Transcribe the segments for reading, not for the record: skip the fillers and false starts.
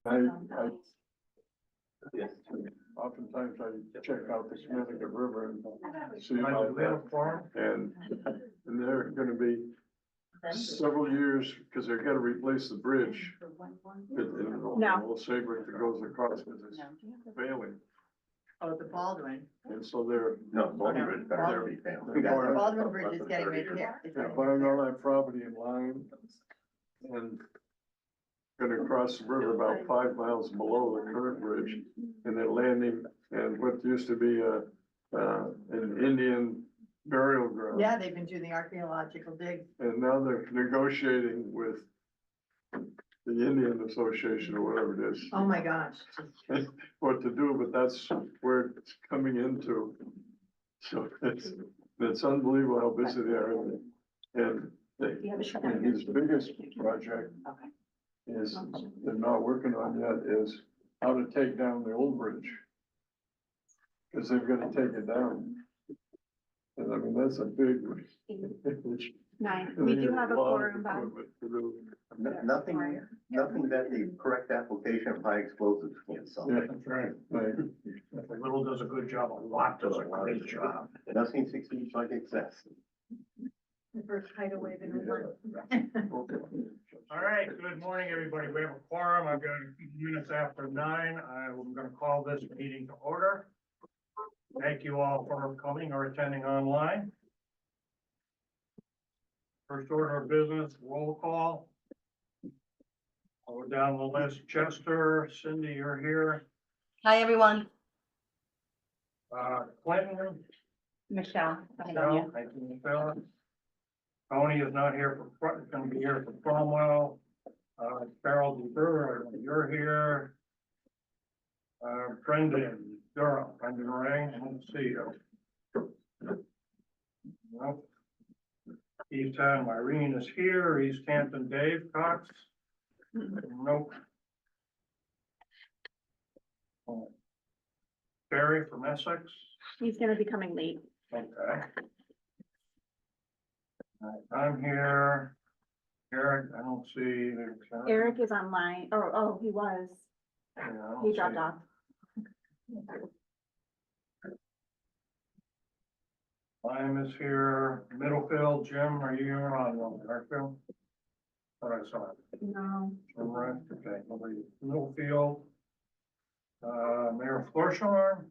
I oftentimes I check out the Connecticut River and see about that. And they're gonna be several years, because they're gonna replace the bridge. No. Old Sabre that goes across, because it's failing. Oh, the Baldwin. And so they're, No, Baldwin Bridge better be The failing. Baldwin Bridge is getting repaired. they're buying all that property in line and gonna cross the river about 5 miles below the current bridge. And they're landing at what used to be an Indian burial ground. Yeah, they've been doing the archaeological dig. And now they're negotiating with the Indian Association or whatever it is, Oh, my gosh. what to do, but that's where it's coming into. So it's unbelievable how busy they are. And his biggest project is, they're not working on yet, is how to take down the old bridge. Cause they've got to take it down. And I mean, that's a big. 9. We do have a quorum, Bob. Nothing that the correct application of high explosives can't solve. Yeah, that's right. Right. If a little does a good job, a lot does a great job. Nothing succeeds like excess. The first hideaway that we were. All right, good morning, everybody. We have a quorum. I've got minutes after 9. I'm gonna call this meeting to order. Thank you all for coming or attending online. First order of business, roll call. I'll go down the list. Chester, Cindy, you're here. Hi, everyone. Clinton, Michelle. Michelle, thank you, Michelle. Tony is not here gonna be here for Cromwell. Carol DeBrewer, you're here. Brendan Durham, Brendan Ray, I don't see you. Nope. East Hampton, Irene is here. East Hampton, Dave Cox. Nope. Barry from Essex. He's gonna be coming late. Okay. All right, I'm here. Eric, I don't see. Eric is online. Oh, he was. Yeah, I don't He dropped see. off. Lime is here. Middlefield, Jim, are you here on Garfield? All right, sorry. No. Jim, right, okay, nobody, Middlefield. Mayor Flourshine.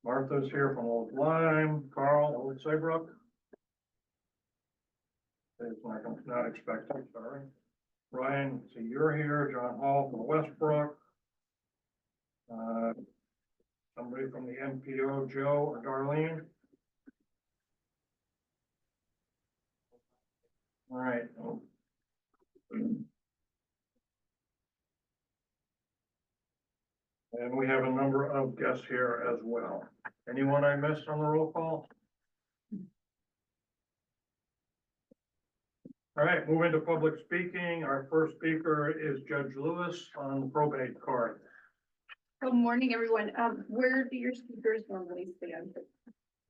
Martha's here from Old Lyme. Carl, Old Saybrook. It's not expected, sorry. Ryan, so you're here. John Hall from Westbrook. Somebody from the MPO, Joe or Darlene? All right. And we have a number of guests here as well. Anyone I missed on the roll call? All right, moving to public speaking. Our first speaker is Judge Lewis on probate court. Good morning, everyone. Where do your speakers normally stand?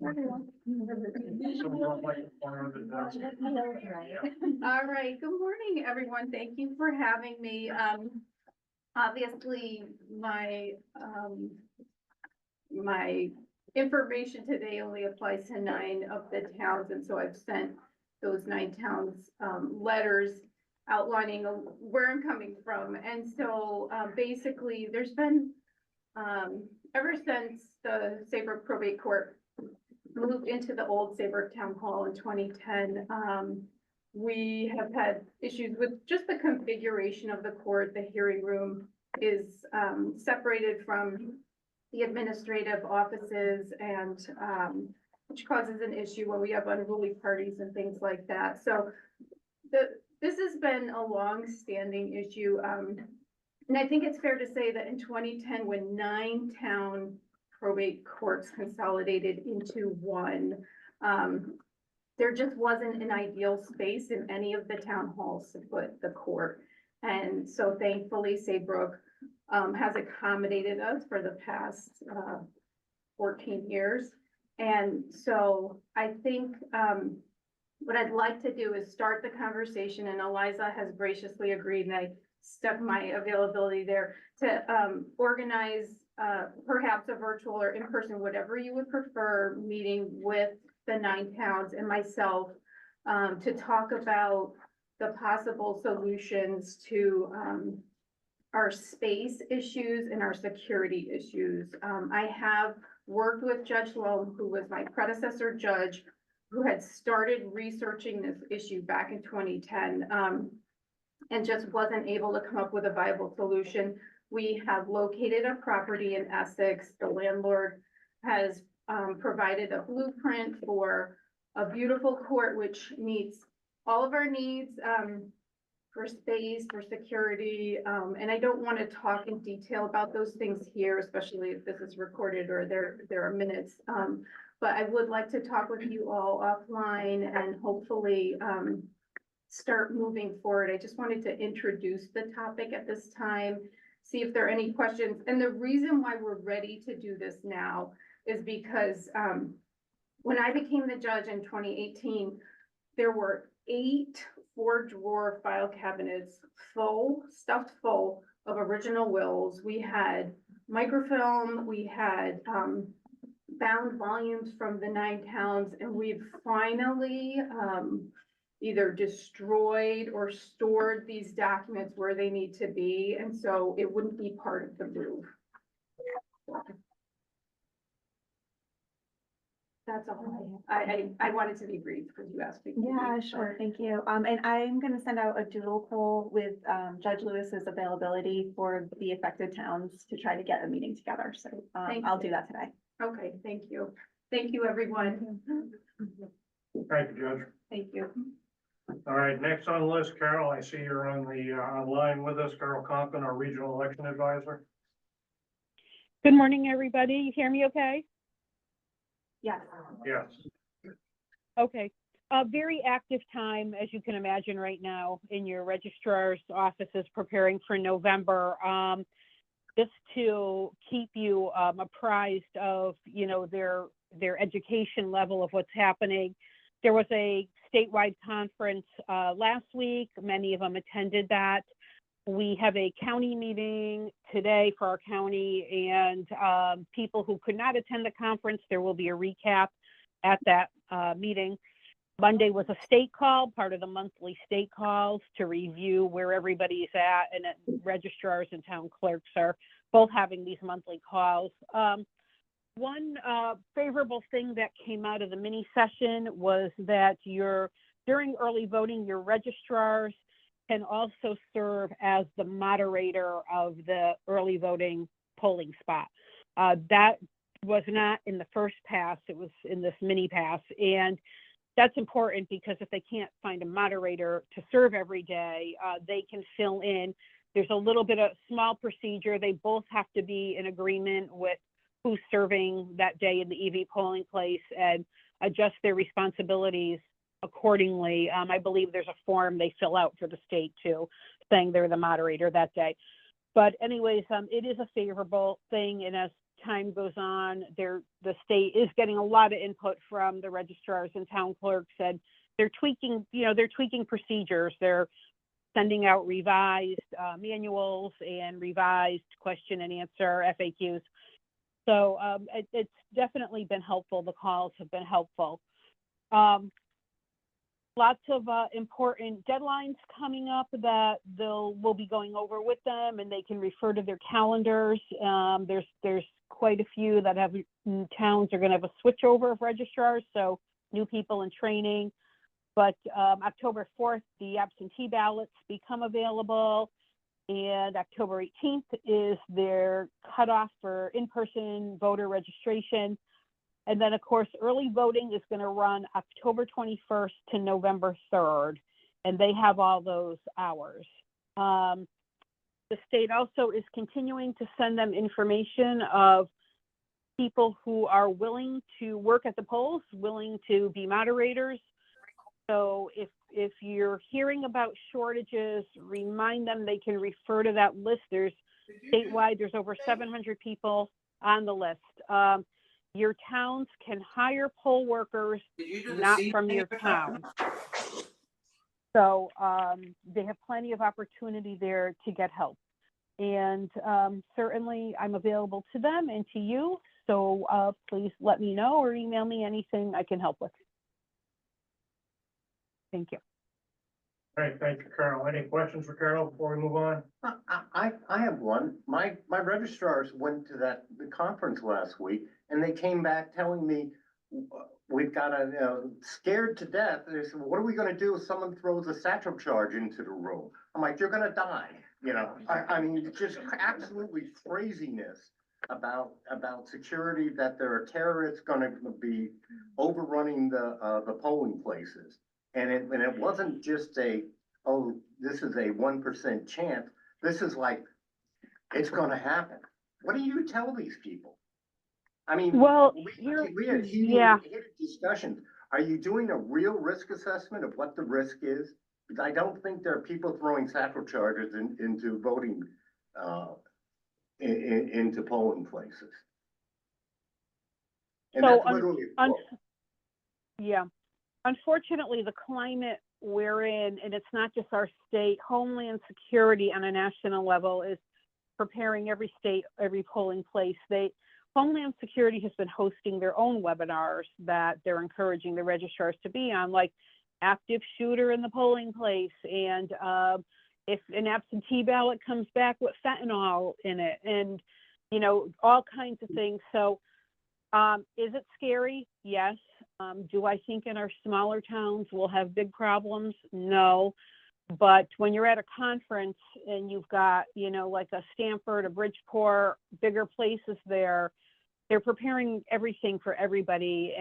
Someone like to corner of the desk. All right, good morning, everyone. Thank you for having me. Obviously, my information today only applies to 9 of the towns, and so I've sent those 9 towns letters outlining where I'm coming from. And so basically, there's been ever since the Saybrook Probate Court moved into the old Saybrook Town Hall in 2010, we have had issues with just the configuration of the court. The hearing room is separated from the administrative offices, and which causes an issue when we have unruly parties and things like that. So this has been a long-standing issue. And I think it's fair to say that in 2010, when 9 town probate courts consolidated into one, there just wasn't an ideal space in any of the town halls to put the court. And so thankfully, Saybrook has accommodated us for the past 14 years. And so I think what I'd like to do is start the conversation, and Eliza has graciously agreed, and I stuck my availability there to organize perhaps a virtual or in-person, whatever you would prefer, meeting with the 9 towns and myself to talk about the possible solutions to our space issues and our security issues. I have worked with Judge Loam, who was my predecessor judge, who had started researching this issue back in 2010, and just wasn't able to come up with a viable solution. We have located a property in Essex. The landlord has provided a blueprint for a beautiful court, which meets all of our needs for space, for security, and I don't want to talk in detail about those things here, especially if this is recorded or there are minutes. But I would like to talk with you all offline and hopefully start moving forward. I just wanted to introduce the topic at this time, see if there are any questions. And the reason why we're ready to do this now is because when I became the judge in 2018, there were 8 4-drawer file cabinets stuffed full of original wills. We had microfilm, we had bound volumes from the 9 towns, and we've finally either destroyed or stored these documents where they need to be, and so it wouldn't be part of the move. That's all I wanted to be brief because you asked me. Yeah, sure, thank you. And I'm gonna send out a doodle poll with Judge Lewis's availability for the affected towns to try to get a meeting together, so I'll do that today. Okay, thank you. Thank you, everyone. Thank you, Judge. Thank you. All right, next on the list, Carol, I see you're on the online with us, Carol Compton, our regional election advisor. Good morning, everybody. You hear me okay? Yes. Yes. Okay. A very active time, as you can imagine right now, in your registrar's offices preparing for November. Just to keep you apprised of, you know, their education level of what's happening. There was a statewide conference last week. Many of them attended that. We have a county meeting today for our county, and people who could not attend the conference, there will be a recap at that meeting. Monday was a state call, part of the monthly state calls to review where everybody's at, and registrars and town clerks are both having these monthly calls. One favorable thing that came out of the mini session was that during early voting, your registrars can also serve as the moderator of the early voting polling spot. That was not in the first pass, it was in this mini pass. And that's important because if they can't find a moderator to serve every day, they can fill in. There's a little bit of small procedure. They both have to be in agreement with who's serving that day in the EV polling place and adjust their responsibilities accordingly. I believe there's a form they fill out for the state too, saying they're the moderator that day. But anyways, it is a favorable thing. And as time goes on, the state is getting a lot of input from the registrars and town clerks, and they're tweaking procedures. They're sending out revised manuals and revised question and answer FAQs. So it's definitely been helpful. The calls have been helpful. Lots of important deadlines coming up that we'll be going over with them, and they can refer to their calendars. There's quite a few that have towns are going to have a switchover of registrars, so new people in training. But October 4th, the absentee ballots become available, and October 18th is their cutoff for in-person voter registration. And then, of course, early voting is going to run October 21st to November 3rd, and they have all those hours. The state also is continuing to send them information of people who are willing to work at the polls, willing to be moderators. So if you're hearing about shortages, remind them they can refer to that list. Statewide, there's over 700 people on the list. Your towns can hire poll workers not from your town. So they have plenty of opportunity there to get help. And certainly I'm available to them and to you. So please let me know or email me anything I can help with. Thank you. All right, thank you, Carol. Any questions for Carol before we move on? I have one. My registrars went to the conference last week and they came back telling me, we've got scared to death. They said, what are we gonna do if someone throws a satchel charge into the room? I'm like, you're gonna die, you know? I mean, just absolutely craziness about security, that there are terrorists gonna be overrunning the polling places. And it wasn't just oh, this is a 1% chance. This is like, it's gonna happen. What do you tell these people? I mean, Well, we had heated discussions. Are you doing a real risk assessment of what the risk is? Because I don't think there are people throwing satchel charges into voting, into polling places. And So, that's literally a quote. yeah, unfortunately, the climate we're in, and it's not just our state, Homeland Security on a national level is preparing every state, every polling place. Homeland Security has been hosting their own webinars that they're encouraging the registrars to be on, like active shooter in the polling place, and if an absentee ballot comes back with fentanyl in it, and you know, all kinds of things. So is it scary? Yes. Do I think in our smaller towns we'll have big problems? No. But when you're at a conference and you've got, you know, like a Stanford, a Bridgeport, bigger places there, they're preparing everything for everybody.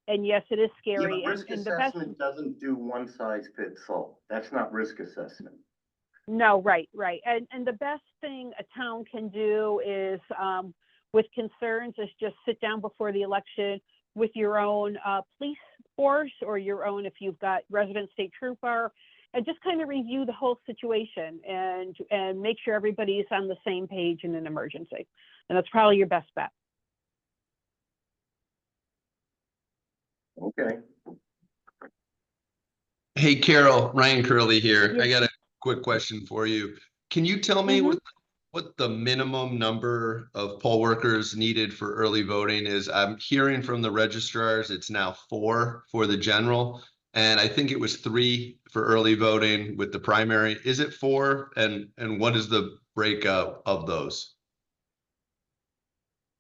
And yes, it is Yeah, scary. but risk and the best, assessment doesn't do one size fits all. That's not risk assessment. no, right. And the best thing a town can do is, with concerns, is just sit down before the election with your own police force, or your own, if you've got resident state trooper, and just kind of review the whole situation and make sure everybody's on the same page in an emergency. And that's probably your best bet. Okay. Hey, Carol, Ryan Curley here. Yeah. I got a quick question for you. Can you tell me what the minimum number of poll workers needed for early voting is? I'm hearing from the registrars, it's now 4 for the general, and I think it was 3 for early voting with the primary. Is it 4? And what is the breakup of those?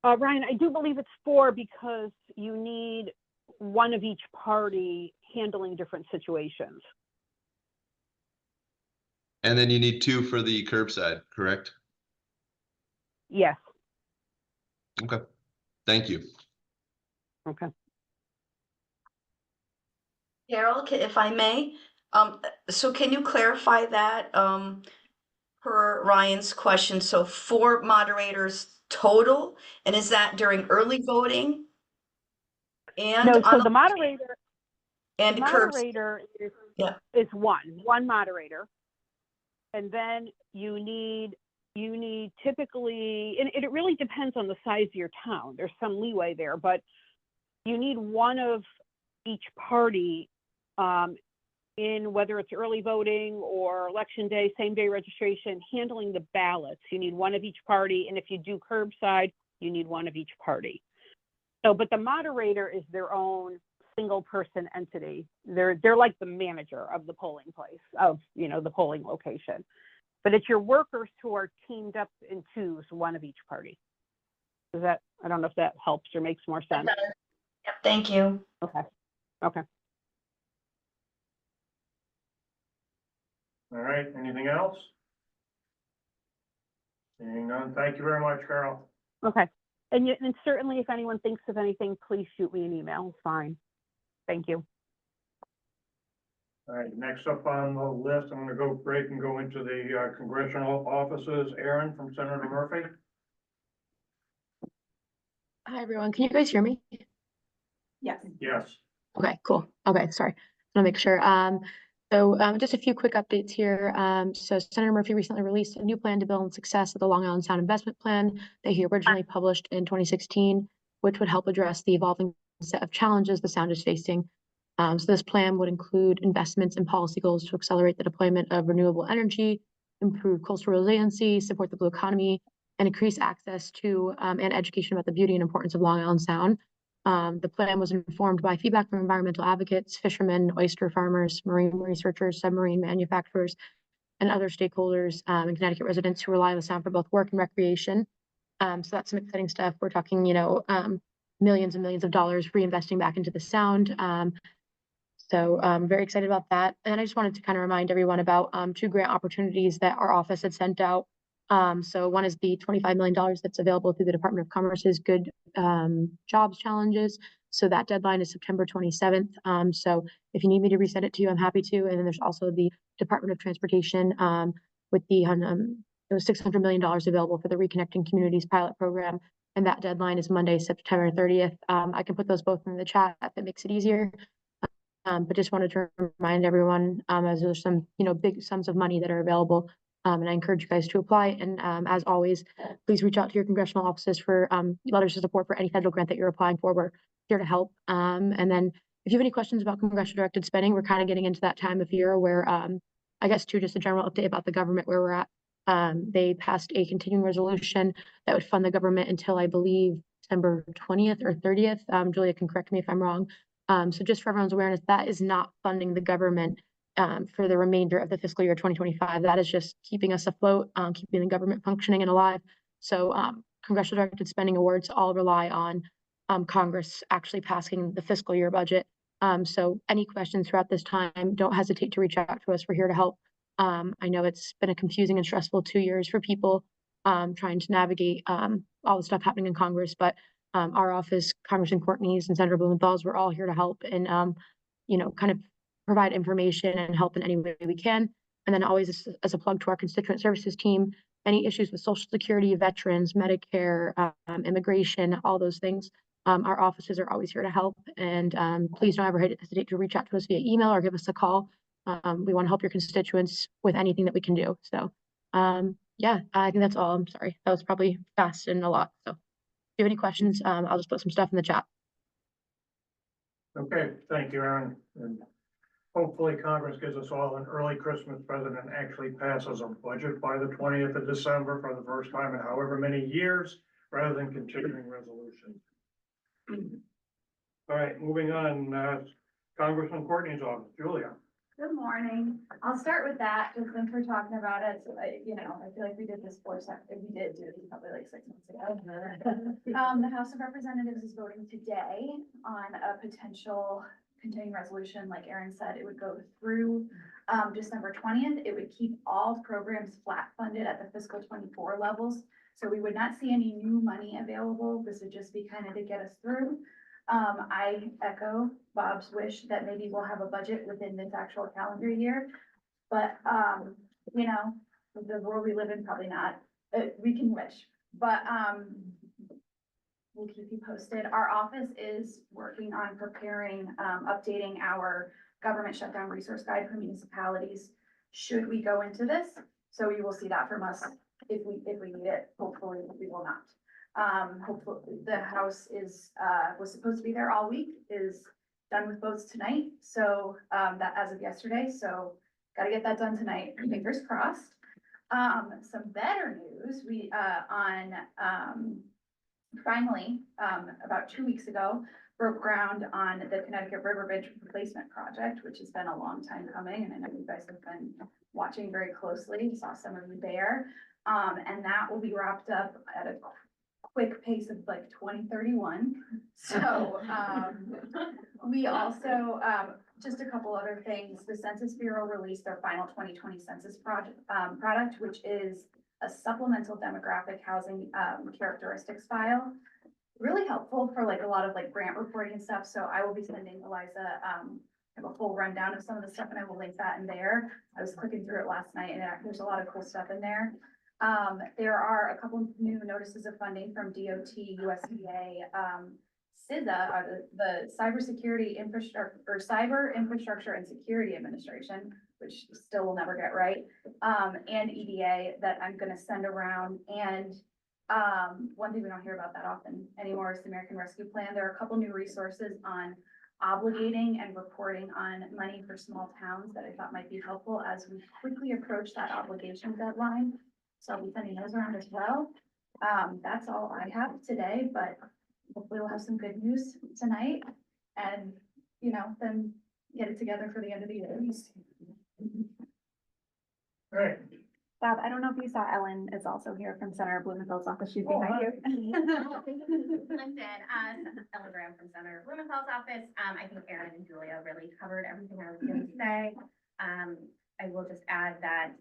Ryan, I do believe it's 4 because you need one of each party handling different situations. And then you need 2 for the curbside, correct? Yes. Okay, thank you. Okay. Carol, if I may, so can you clarify that, per Ryan's question? So 4 moderators total, and is that during early voting? And No, so on the moderator, and curbs? is one moderator. And then you need typically, and it really depends on the size of your town. There's some leeway there, but you need one of each party in whether it's early voting or election day, same day registration, handling the ballots. You need one of each party. And if you do curbside, you need one of each party. So, but the moderator is their own single person entity. They're like the manager of the polling place, of, you know, the polling location. But it's your workers who are teamed up in 2s, one of each party. Does that, I don't know if that helps or makes more sense. Yep, thank you. Okay. All right, anything else? Seeing none, thank you very much, Carol. Okay. And certainly if anyone thinks of anything, please shoot me an email. It's fine. Thank you. All right, next up on the list, I'm gonna go break and go into the congressional offices. Aaron from Senator Murphy. Hi, everyone. Can you guys hear me? Yes. Yes. Okay, cool. Okay, sorry. I want to make sure. Just a few quick updates here. So Senator Murphy recently released a new plan to build on success of the Long Island Sound Investment Plan that he originally published in 2016, which would help address the evolving set of challenges the Sound is facing. So this plan would include investments and policy goals to accelerate the deployment of renewable energy, improve coastal resiliency, support the blue economy, and increase access to and education about the beauty and importance of Long Island Sound. The plan was informed by feedback from environmental advocates, fishermen, oyster farmers, marine researchers, submarine manufacturers, and other stakeholders and Connecticut residents who rely on the sound for both work and recreation. So that's some exciting stuff. We're talking, millions and millions of dollars reinvesting back into the sound. So very excited about that. And I just wanted to kind of remind everyone about two grant opportunities that our office had sent out. So one is the $25 million that's available through the Department of Commerce's Good Jobs Challenges. So that deadline is September 27th. So if you need me to resend it to you, I'm happy to. And then there's also the Department of Transportation with the it was $600 million available for the Reconnecting Communities pilot program. And that deadline is Monday, September 30th. I can put those both in the chat if it makes it easier. But just wanted to remind everyone, as there's some, big sums of money that are available. And I encourage you guys to apply. And as always, please reach out to your congressional offices for letters of support for any federal grant that you're applying for. We're here to help. And then if you have any questions about congressional directed spending, we're kind of getting into that time of year where, I guess too, just a general update about the government where we're at. They passed a continuing resolution that would fund the government until I believe December 20th or 30th. Julia can correct me if I'm wrong. So just for everyone's awareness, that is not funding the government for the remainder of the fiscal year 2025. That is just keeping us afloat, keeping the government functioning and alive. So congressional directed spending awards all rely on Congress actually passing the fiscal year budget. So any questions throughout this time, don't hesitate to reach out to us. We're here to help. I know it's been a confusing and stressful 2 years for people trying to navigate all the stuff happening in Congress, but our office, Congressman Courtney's and Senator Blumenthal's, we're all here to help and, kind of provide information and help in any way we can. And then always as a plug to our constituent services team, any issues with Social Security, veterans, Medicare, immigration, all those things, our offices are always here to help. And please don't ever hesitate to reach out to us via email or give us a call. We want to help your constituents with anything that we can do. So yeah, I think that's all. I'm sorry. That was probably fast and a lot. So if you have any questions, I'll just put some stuff in the chat. Okay, thank you, Aaron. And hopefully Congress gives us all an early Christmas present and actually passes a budget by the 20th of December for the first time in however many years, rather than continuing resolutions. All right, moving on, Congressman Courtney's office, Julia. Good morning. I'll start with that, just since we're talking about it. So I feel like we did this we did do this probably like 6 months ago. The House of Representatives is voting today on a potential continuing resolution. Like Aaron said, it would go through December 20th. It would keep all programs flat funded at the fiscal 24 levels. So we would not see any new money available. This would just be kind of to get us through. I echo Bob's wish that maybe we'll have a budget within this actual calendar year. But, the world we live in, probably not. We can wish, but we'll keep you posted. Our office is working on preparing, updating our government shutdown resource guide for municipalities. Should we go into this? So you will see that from us if we need it. Hopefully we will not. Hopefully the House was supposed to be there all week, is done with votes tonight. So, that as of yesterday, so got to get that done tonight. Fingers crossed. Some better news, we, finally, about 2 weeks ago, broke ground on the Connecticut River Bridge replacement project, which has been a long time coming. And I know you guys have been watching very closely. Saw some of you there. And that will be wrapped up at a quick pace of like 2031. So we also, just a couple other things, the Census Bureau released their final 2020 census product, which is a supplemental demographic housing characteristics file. Really helpful for like a lot of like grant reporting and stuff. So I will be sending Eliza have a full rundown of some of the stuff, and I will link that in there. I was clicking through it last night, and there's a lot of cool stuff in there. There are a couple of new notices of funding from DOT, USDA, CISA, the Cybersecurity Infrastructure or Cyber Infrastructure and Security Administration, which still will never get right, and EDA that I'm going to send around. And one thing we don't hear about that often anymore is the American Rescue Plan. There are a couple new resources on obligating and reporting on money for small towns that I thought might be helpful as we quickly approach that obligation deadline. So I'll be sending those around as well. That's all I have today, but hopefully we'll have some good news tonight and, then get it together for the end of the year. Great. Bob, I don't know if you saw Ellen is also here from Senator Blumenthal's office. She's Oh, behind hi. you. Ellen Graham from Senator Blumenthal's office. I think Aaron and Julia really covered everything I was going to say. I will just add that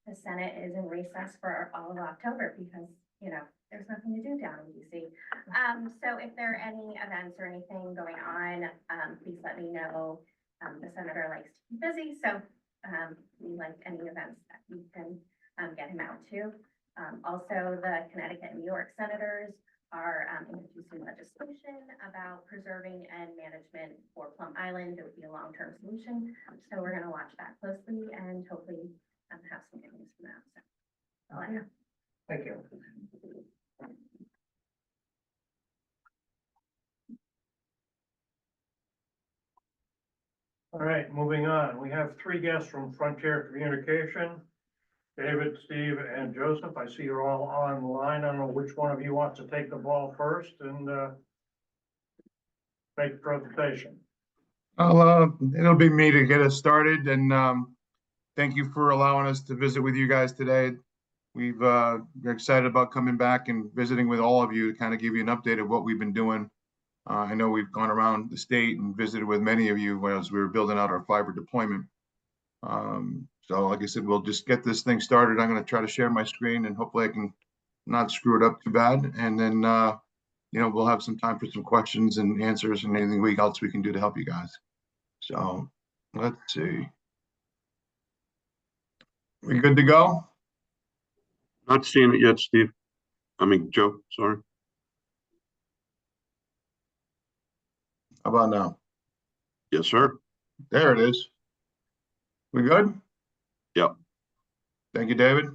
the Senate is in recess for all of October because, there's nothing to do down in DC. So if there are any events or anything going on, please let me know. The senator likes to keep busy, so we like any events that we can get him out to. Also, the Connecticut and New York senators are introducing legislation about preserving and management for Plum Island. It would be a long-term solution. So we're going to watch that closely and hopefully have some good news from that. So that's all I have. Thank you. All right, moving on. We have 3 guests from Frontier Communication. David, Steve, and Joseph. I see you're all online. I don't know which one of you wants to take the ball first and make the presentation. It'll be me to get us started, and thank you for allowing us to visit with you guys today. We're excited about coming back and visiting with all of you to kind of give you an update of what we've been doing. I know we've gone around the state and visited with many of you as we were building out our fiber deployment. So like I said, we'll just get this thing started. I'm going to try to share my screen and hopefully I can not screw it up too bad. And then, we'll have some time for some questions and answers and anything else we can do to help you guys. So let's see. We good to go? Not seeing it yet, Steve. I mean, Joe, sorry. How about now? Yes, sir. There it is. We good? Yep. Thank you, David.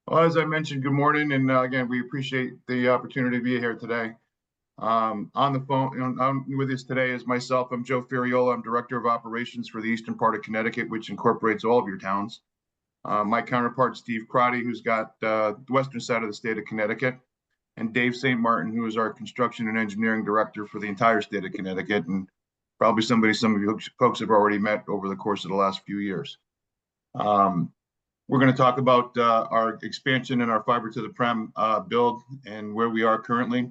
Well, as I mentioned, good morning. And again, we appreciate the opportunity to be here today. On the phone with us today is myself. I'm Joe Ferriola. I'm Director of Operations for the eastern part of Connecticut, which incorporates all of your towns. My counterpart, Steve Crotty, who's got the western side of the state of Connecticut, and Dave St. Martin, who is our Construction and Engineering Director for the entire state of Connecticut, and probably somebody some of you folks have already met over the course of the last few years. We're going to talk about our expansion and our fiber to the prem build and where we are currently.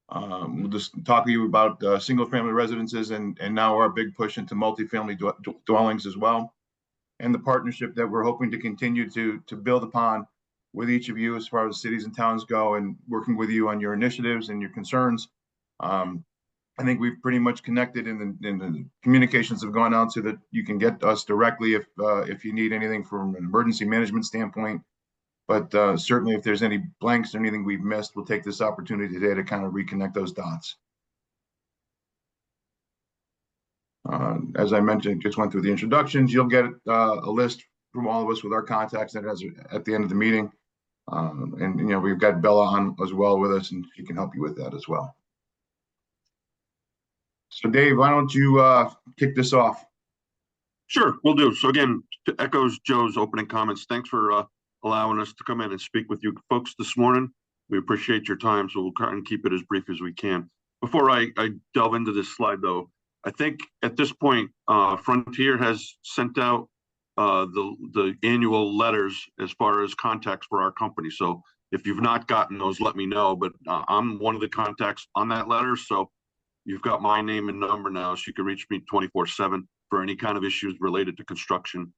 We'll just talk to you about single family residences and now our big push into multifamily dwellings as well. And the partnership that we're hoping to continue to build upon with each of you as far as cities and towns go, and working with you on your initiatives and your concerns. I think we've pretty much connected in the communications have gone out so that you can get us directly if you need anything from an emergency management standpoint. But certainly if there's any blanks or anything we've missed, we'll take this opportunity today to kind of reconnect those dots. As I mentioned, just went through the introductions. You'll get a list from all of us with our contacts at the end of the meeting. And we've got Bella on as well with us, and she can help you with that as well. So Dave, why don't you kick this off? Sure, we'll do. So again, to echo Joe's opening comments, thanks for allowing us to come in and speak with you folks this morning. We appreciate your time, so we'll try and keep it as brief as we can. Before I delve into this slide, though, I think at this point, Frontier has sent out the annual letters as far as contacts for our company. So if you've not gotten those, let me know. But I'm one of the contacts on that letter, so you've got my name and number now, so you can reach me 24/7 for any kind of issues related to construction.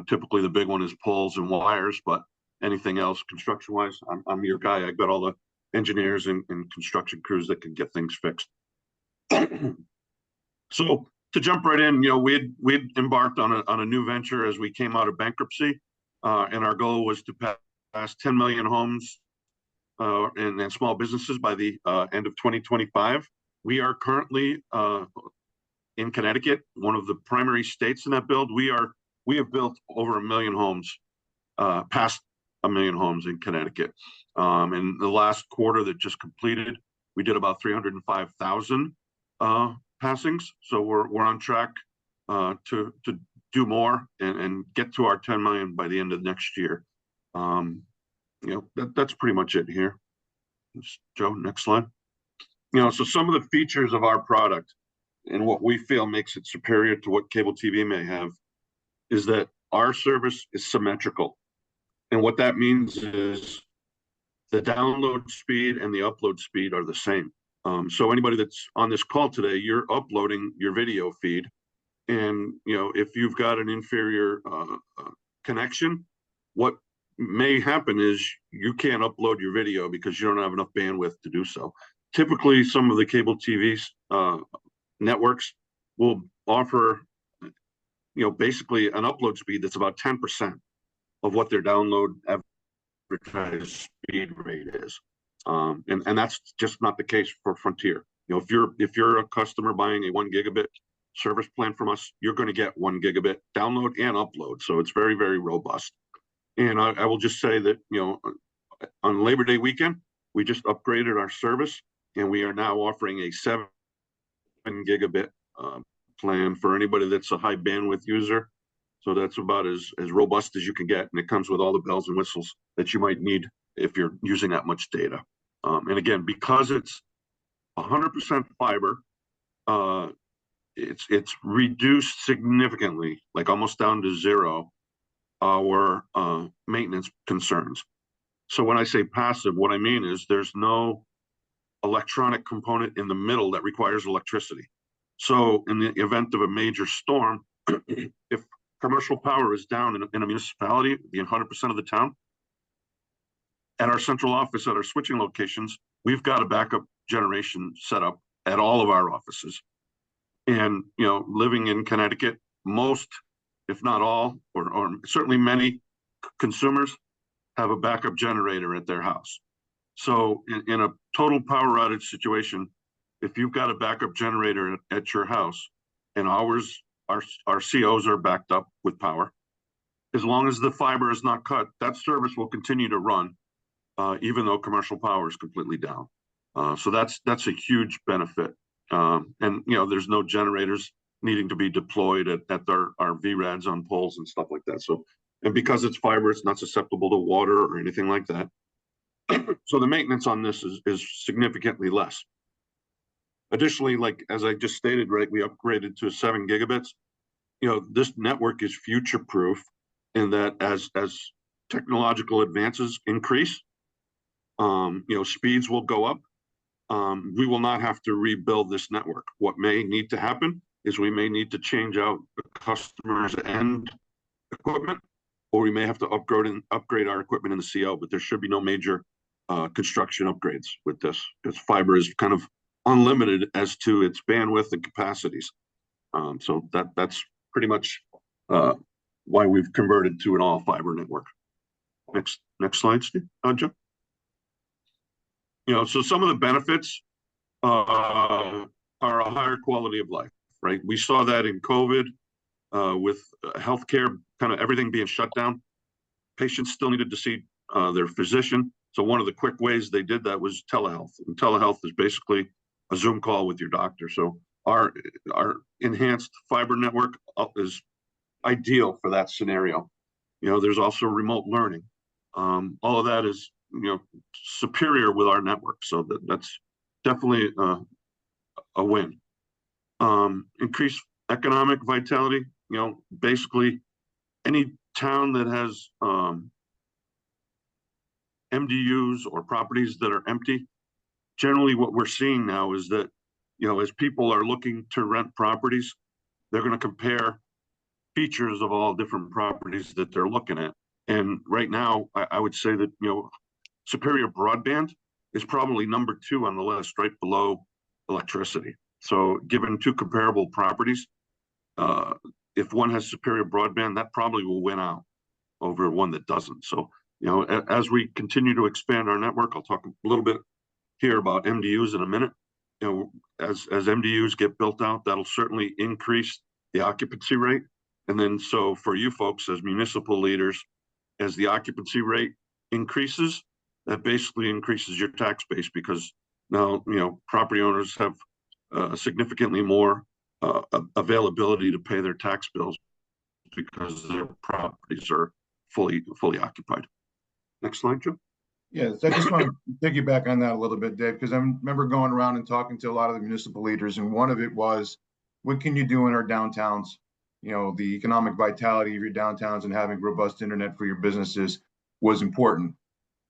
Typically, the big one is poles and wires, but anything else construction-wise, I'm your guy. I've got all the engineers and construction crews that can get things fixed. So to jump right in, we'd embarked on a new venture as we came out of bankruptcy, and our goal was to pass 10 million homes and small businesses by the end of 2025. We are currently in Connecticut, one of the primary states in that build. We have built over 1 million homes, past 1 million homes in Connecticut. In the last quarter that just completed, we did about 305,000 passings, so we're on track to do more and get to our 10 million by the end of next year. That's pretty much it here. Joe, next slide. So some of the features of our product and what we feel makes it superior to what cable TV may have is that our service is symmetrical. And what that means is the download speed and the upload speed are the same. So anybody that's on this call today, you're uploading your video feed. And, if you've got an inferior connection, what may happen is you can't upload your video because you don't have enough bandwidth to do so. Typically, some of the cable TV networks will offer, basically an upload speed that's about 10% of what their download advertised speed rate is. And that's just not the case for Frontier. If you're a customer buying a 1 gigabit service plan from us, you're going to get 1 gigabit download and upload. So it's very, very robust. And I will just say that, on Labor Day weekend, we just upgraded our service and we are now offering a 7 gigabit plan for anybody that's a high bandwidth user. So that's about as robust as you can get. And it comes with all the bells and whistles that you might need if you're using that much data. And again, because it's 100% fiber, it's reduced significantly, like almost down to zero, our maintenance concerns. So when I say passive, what I mean is there's no electronic component in the middle that requires electricity. So in the event of a major storm, if commercial power is down in a municipality, in 100% of the town, at our central office, at our switching locations, we've got a backup generation set up at all of our offices. And, living in Connecticut, most, if not all, or certainly many consumers have a backup generator at their house. So in a total power outage situation, if you've got a backup generator at your house and our COs are backed up with power, as long as the fiber is not cut, that service will continue to run, even though commercial power is completely down. So that's a huge benefit. And there's no generators needing to be deployed at our VRADs on poles and stuff like that. So, and because it's fiber, it's not susceptible to water or anything like that. So the maintenance on this is significantly less. Additionally, like as I just stated, right, we upgraded to 7 gigabits. This network is future proof in that as technological advances increase, speeds will go up. We will not have to rebuild this network. What may need to happen is we may need to change out the customer's end equipment, or we may have to upgrade our equipment in the CO, but there should be no major construction upgrades with this, because fiber is kind of unlimited as to its bandwidth and capacities. So that's pretty much why we've converted to an all fiber network. Next slide, Steve. Joe. So some of the benefits are a higher quality of life, right? We saw that in COVID with healthcare, kind of everything being shut down. Patients still needed to see their physician. So one of the quick ways they did that was telehealth. And telehealth is basically a Zoom call with your doctor. So our enhanced fiber network is ideal for that scenario. There's also remote learning. All of that is superior with our network. So that's definitely a win. Increased economic vitality, basically any town that has MDUs or properties that are empty, generally what we're seeing now is that, as people are looking to rent properties, they're going to compare features of all different properties that they're looking at. And right now, I would say that, superior broadband is probably number 2 on the list, right below electricity. So given 2 comparable properties, if one has superior broadband, that probably will win out over one that doesn't. So, as we continue to expand our network, I'll talk a little bit here about MDUs in a minute. As MDUs get built out, that'll certainly increase the occupancy rate. And then so for you folks as municipal leaders, as the occupancy rate increases, that basically increases your tax base, because now, property owners have significantly more availability to pay their tax bills because their properties are fully occupied. Next slide, Joe. Yes, I just want to piggyback on that a little bit, Dave, because I remember going around and talking to a lot of the municipal leaders, and one of it was, what can you do in our downtowns? You know, the economic vitality of your downtowns and having robust internet for your businesses was important.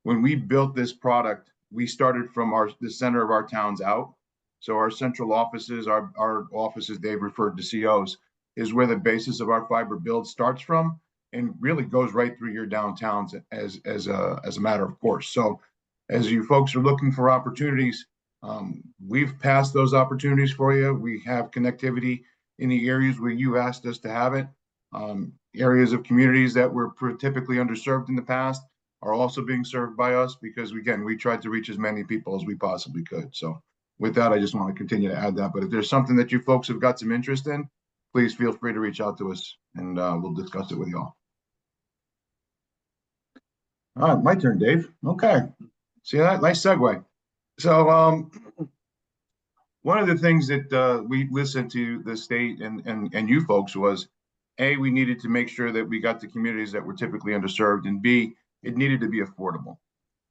When we built this product, we started from the center of our towns out. So our central offices, our offices, Dave referred to COs, is where the basis of our fiber build starts from, and really goes right through your downtowns as a matter of course. So as you folks are looking for opportunities, we've passed those opportunities for you. We have connectivity in the areas where you asked us to have it. Areas of communities that were typically underserved in the past are also being served by us because, again, we tried to reach as many people as we possibly could. So with that, I just want to continue to add that. But if there's something that you folks have got some interest in, please feel free to reach out to us and we'll discuss it with you all. All right, my turn, Dave. Okay. See that? Nice segue. So one of the things that we listened to the state and you folks was, A, we needed to make sure that we got the communities that were typically underserved, and B, it needed to be affordable.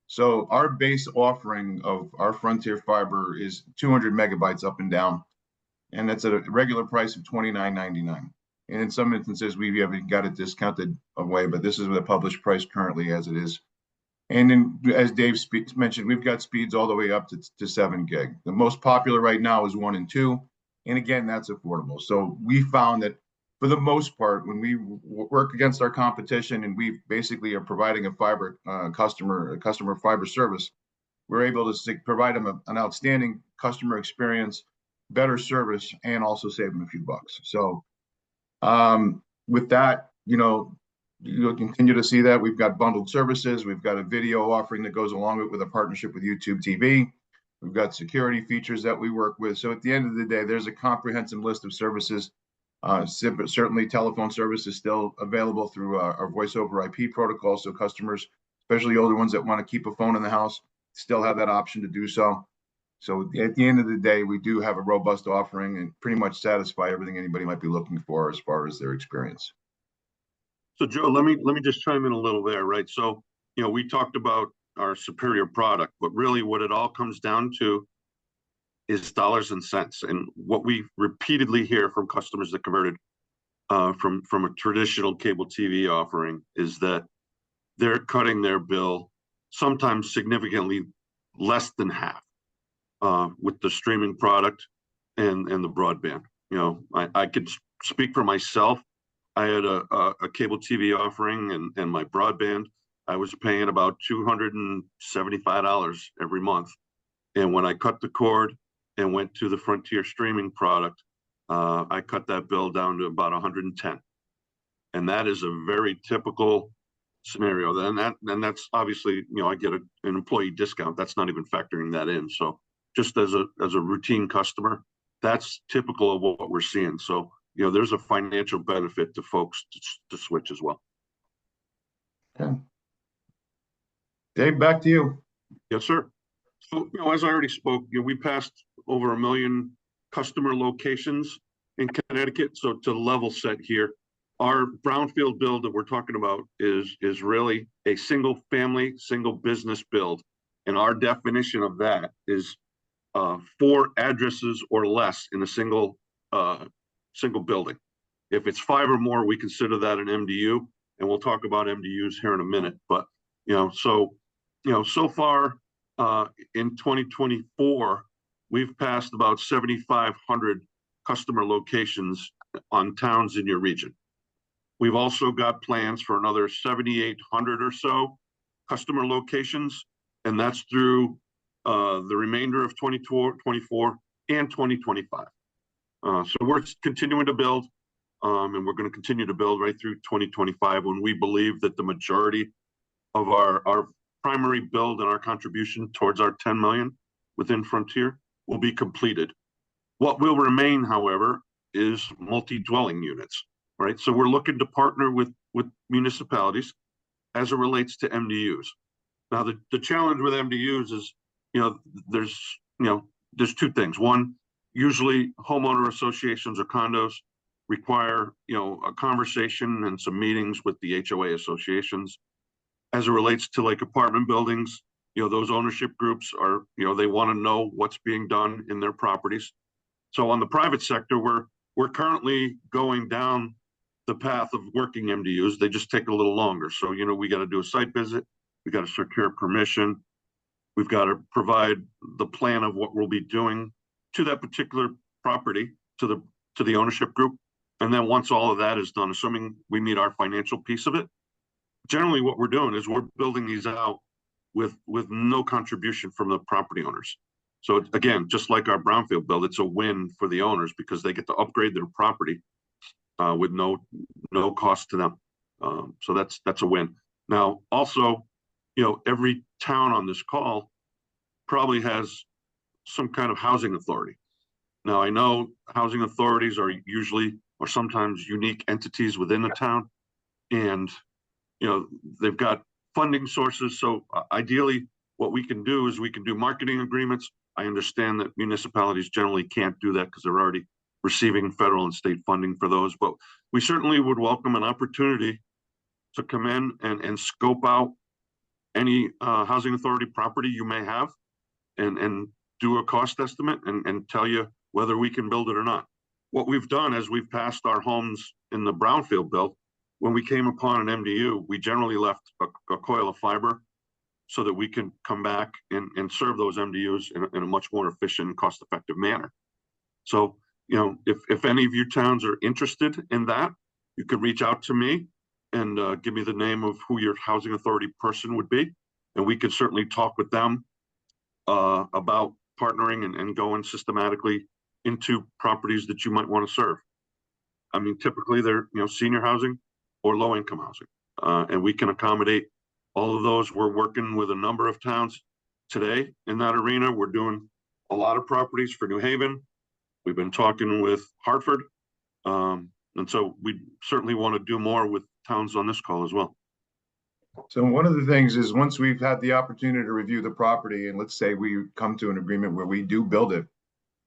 So our base offering of our Frontier Fiber is 200 megabytes up and down, and that's at a regular price of $29.99. And in some instances, we haven't got it discounted away, but this is the published price currently as it is. And then, as Dave mentioned, we've got speeds all the way up to 7 gig. The most popular right now is 1 and 2. And again, that's affordable. So we found that for the most part, when we work against our competition and we basically are providing a fiber customer fiber service, we're able to provide them an outstanding customer experience, better service, and also save them a few bucks. So with that, you'll continue to see that. We've got bundled services. We've got a video offering that goes along with a partnership with YouTube TV. We've got security features that we work with. So at the end of the day, there's a comprehensive list of services. Certainly telephone service is still available through our voice over IP protocol. So customers, especially older ones that want to keep a phone in the house, still have that option to do so. So at the end of the day, we do have a robust offering and pretty much satisfy everything anybody might be looking for as far as their experience. So Joe, let me just chime in a little there, right? So, we talked about our superior product, but really what it all comes down to is dollars and cents. And what we repeatedly hear from customers that converted from a traditional cable TV offering is that they're cutting their bill sometimes significantly less than half with the streaming product and the broadband. I could speak for myself. I had a cable TV offering and my broadband, I was paying about $275 every month. And when I cut the cord and went to the Frontier streaming product, I cut that bill down to about 110. And that is a very typical scenario. And that's obviously, I get an employee discount. That's not even factoring that in. So just as a routine customer, that's typical of what we're seeing. So there's a financial benefit to folks to switch as well. Okay. Dave, back to you. Yes, sir. So, as I already spoke, we passed over 1 million customer locations in Connecticut. So to level set here, our brownfield build that we're talking about is really a single family, single business build. And our definition of that is 4 addresses or less in a single building. If it's 5 or more, we consider that an MDU, and we'll talk about MDUs here in a minute. But so far in 2024, we've passed about 7,500 customer locations on towns in your region. We've also got plans for another 7,800 or so customer locations, and that's through the remainder of 2024 and 2025. So we're continuing to build, and we're going to continue to build right through 2025 when we believe that the majority of our primary build and our contribution towards our 10 million within Frontier will be completed. What will remain, however, is multi-dwelling units, right? So we're looking to partner with municipalities as it relates to MDUs. Now, the challenge with MDUs is, there's 2 things. One, usually homeowner associations or condos require, a conversation and some meetings with the HOA associations. As it relates to like apartment buildings, those ownership groups are, they want to know what's being done in their properties. So on the private sector, we're currently going down the path of working MDUs. They just take a little longer. So, we got to do a site visit. We got to secure permission. We've got to provide the plan of what we'll be doing to that particular property, to the ownership group. And then once all of that is done, assuming we meet our financial piece of it, generally what we're doing is we're building these out with no contribution from the property owners. So again, just like our brownfield build, it's a win for the owners because they get to upgrade their property with no cost to them. So that's a win. Now, also, every town on this call probably has some kind of housing authority. Now, I know housing authorities are usually or sometimes unique entities within the town, and they've got funding sources. So ideally, what we can do is we can do marketing agreements. I understand that municipalities generally can't do that because they're already receiving federal and state funding for those, but we certainly would welcome an opportunity to come in and scope out any housing authority property you may have and do a cost estimate and tell you whether we can build it or not. What we've done as we've passed our homes in the brownfield build, when we came upon an MDU, we generally left a coil of fiber so that we can come back and serve those MDUs in a much more efficient and cost-effective manner. So, if any of you towns are interested in that, you could reach out to me and give me the name of who your housing authority person would be. And we could certainly talk with them about partnering and going systematically into properties that you might want to serve. I mean, typically they're, senior housing or low income housing. And we can accommodate all of those. We're working with a number of towns today in that arena. We're doing a lot of properties for New Haven. We've been talking with Hartford. And so we certainly want to do more with towns on this call as well. So one of the things is once we've had the opportunity to review the property, and let's say we come to an agreement where we do build it,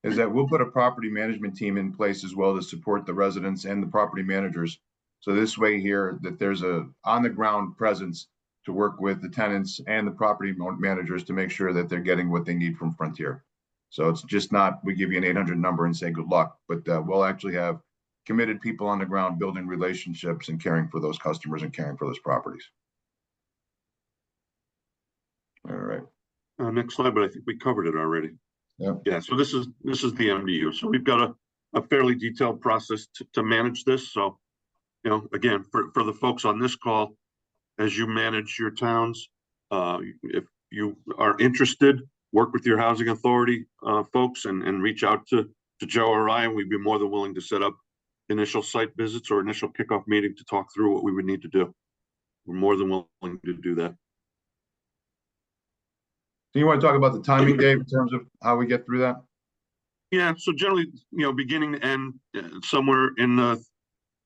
is that we'll put a property management team in place as well to support the residents and the property managers. So this way here that there's a on the ground presence to work with the tenants and the property managers to make sure that they're getting what they need from Frontier. So it's just not, we give you an 800 number and say good luck, but we'll actually have committed people on the ground building relationships and caring for those customers and caring for those properties. All right. Next slide, but I think we covered it already. Yeah, so this is the MDU. So we've got a fairly detailed process to manage this. So, again, for the folks on this call, as you manage your towns, if you are interested, work with your housing authority folks and reach out to Joe or Ryan. We'd be more than willing to set up initial site visits or initial kickoff meeting to talk through what we would need to do. We're more than willing to do that. Do you want to talk about the timing, Dave, in terms of how we get through that? Yeah, so generally, beginning to end, somewhere in the,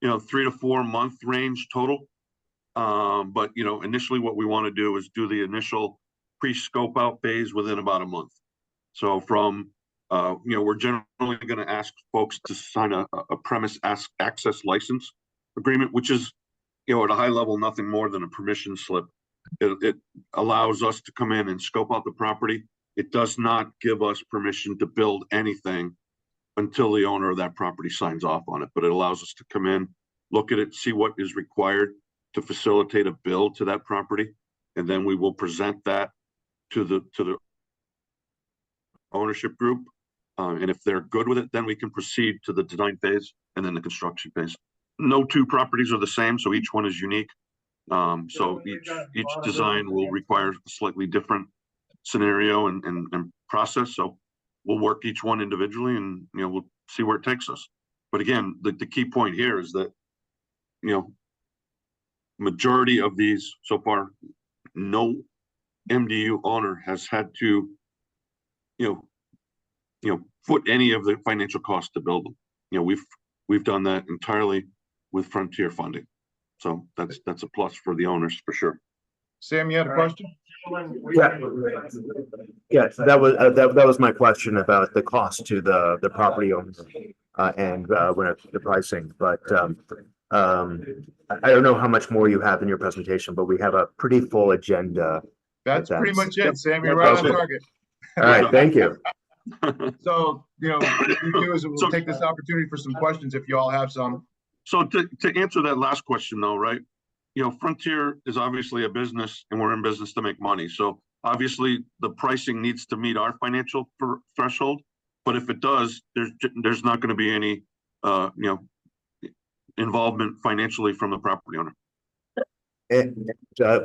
3 to 4 month range total. But, initially what we want to do is do the initial pre-scope out phase within about a month. So from, we're generally going to ask folks to sign a premise access license agreement, which is, at a high level, nothing more than a permission slip. It allows us to come in and scope out the property. It does not give us permission to build anything until the owner of that property signs off on it, but it allows us to come in, look at it, see what is required to facilitate a build to that property, and then we will present that to the ownership group. And if they're good with it, then we can proceed to the design phase and then the construction phase. No two properties are the same, so each one is unique. So each design will require a slightly different scenario and process. So we'll work each one individually and, we'll see where it takes us. But again, the key point here is that, majority of these so far, no MDU owner has had to, foot any of the financial costs to build them. We've done that entirely with Frontier funding. So that's a plus for the owners for sure. Sam, you had a All right. question? Gentlemen, Yes, that was my question about the cost to the property owner, and when the pricing, but, I don't know how much more you have in your presentation, but we have a pretty full agenda. That's pretty That's- much it, Sam. You're right on Okay. target. All right, thank you. So, what we do is So- we'll take this opportunity for some questions if you all have some. So to answer that last question though, right? Frontier is obviously a business and we're in business to make money. So obviously the pricing needs to meet our financial threshold. But if it does, there's not going to be any, involvement financially from the property owner. And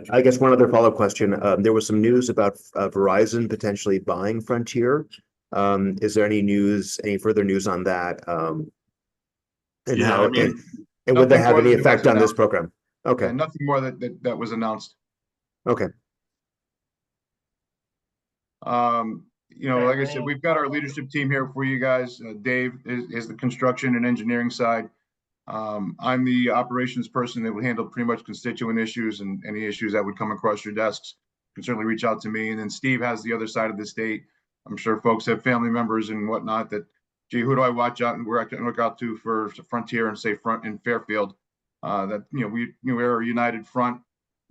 I guess one other follow-up question. There was some news about Verizon potentially buying Frontier. Is there any further news on that? And Yeah, how, I mean, and would that nothing have more any than what's effect on this announced. program? Okay, And nothing more that was announced. okay. Like I said, we've got our leadership team here for you guys. Dave is the construction and engineering side. I'm the operations person that would handle pretty much constituent issues and any issues that would come across your desks. You can certainly reach out to me. And then Steve has the other side of the state. I'm sure folks have family members and whatnot that, gee, who do I watch out and where I can look out to for Frontier and say Front in Fairfield? We're a united front.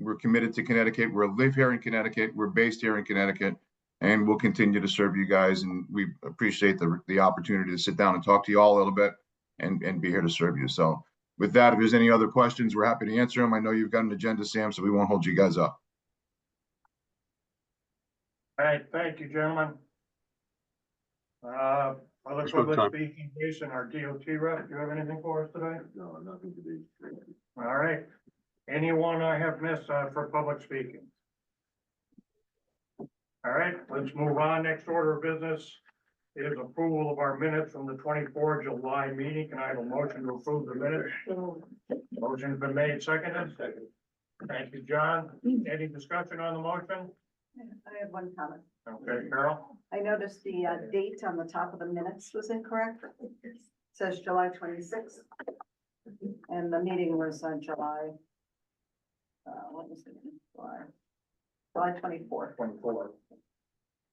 We're committed to Connecticut. We live here in Connecticut. We're based here in Connecticut. And we'll continue to serve you guys. And we appreciate the opportunity to sit down and talk to you all a little bit and be here to serve you. So with that, if there's any other questions, we're happy to answer them. I know you've got an agenda, Sam, so we won't hold you guys up. All right, thank you, gentlemen. Other Let's go, public Tom. speaking, Jason, our DOT rep, do you have anything for us today? No, nothing to be. All right. Anyone I have missed for public speaking? All right, let's move on. Next order of business is approval of our minutes from the 24 July meeting. Can I have a motion to approve the minutes? Motion's been made, seconded. Thank you, John. Any discussion on the motion? I have one comment. Okay, Carol? I noticed the date on the top of the minutes was incorrect. It says July 26th. And the meeting was on July. What was the name? July 24th. 24.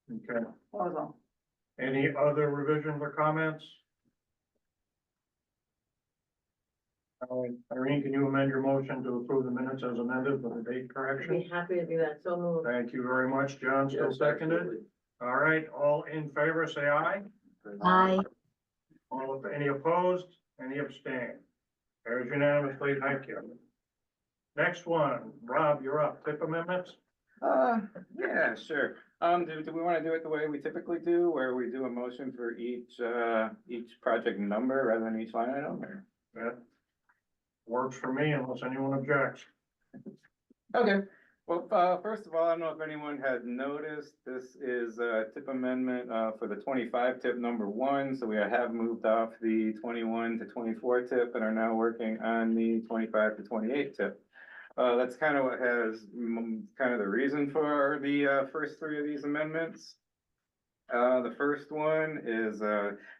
Okay. That was all. Any other revisions or comments? Irene, can you amend your motion to approve the minutes as amended with the date correction? happy to do that. So moved. Thank you very much. John, still seconded? All right, all in favor, say aye. Aye. Any opposed? Any abstain? Carries unanimously. Thank you. Next one, Rob, you're up. Tip amendments? Yeah, sure. Do we want to do it the way we typically do, where we do a motion for each project number rather than each line item? Or? That works for me unless anyone objects. Okay. Well, first of all, I don't know if anyone had noticed, this is a tip amendment for the 25 tip number 1. So we have moved off the 21 to 24 tip and are now working on the 25 to 28 tip. That's kind of what has kind of the reason for the first 3 of these amendments. The first one is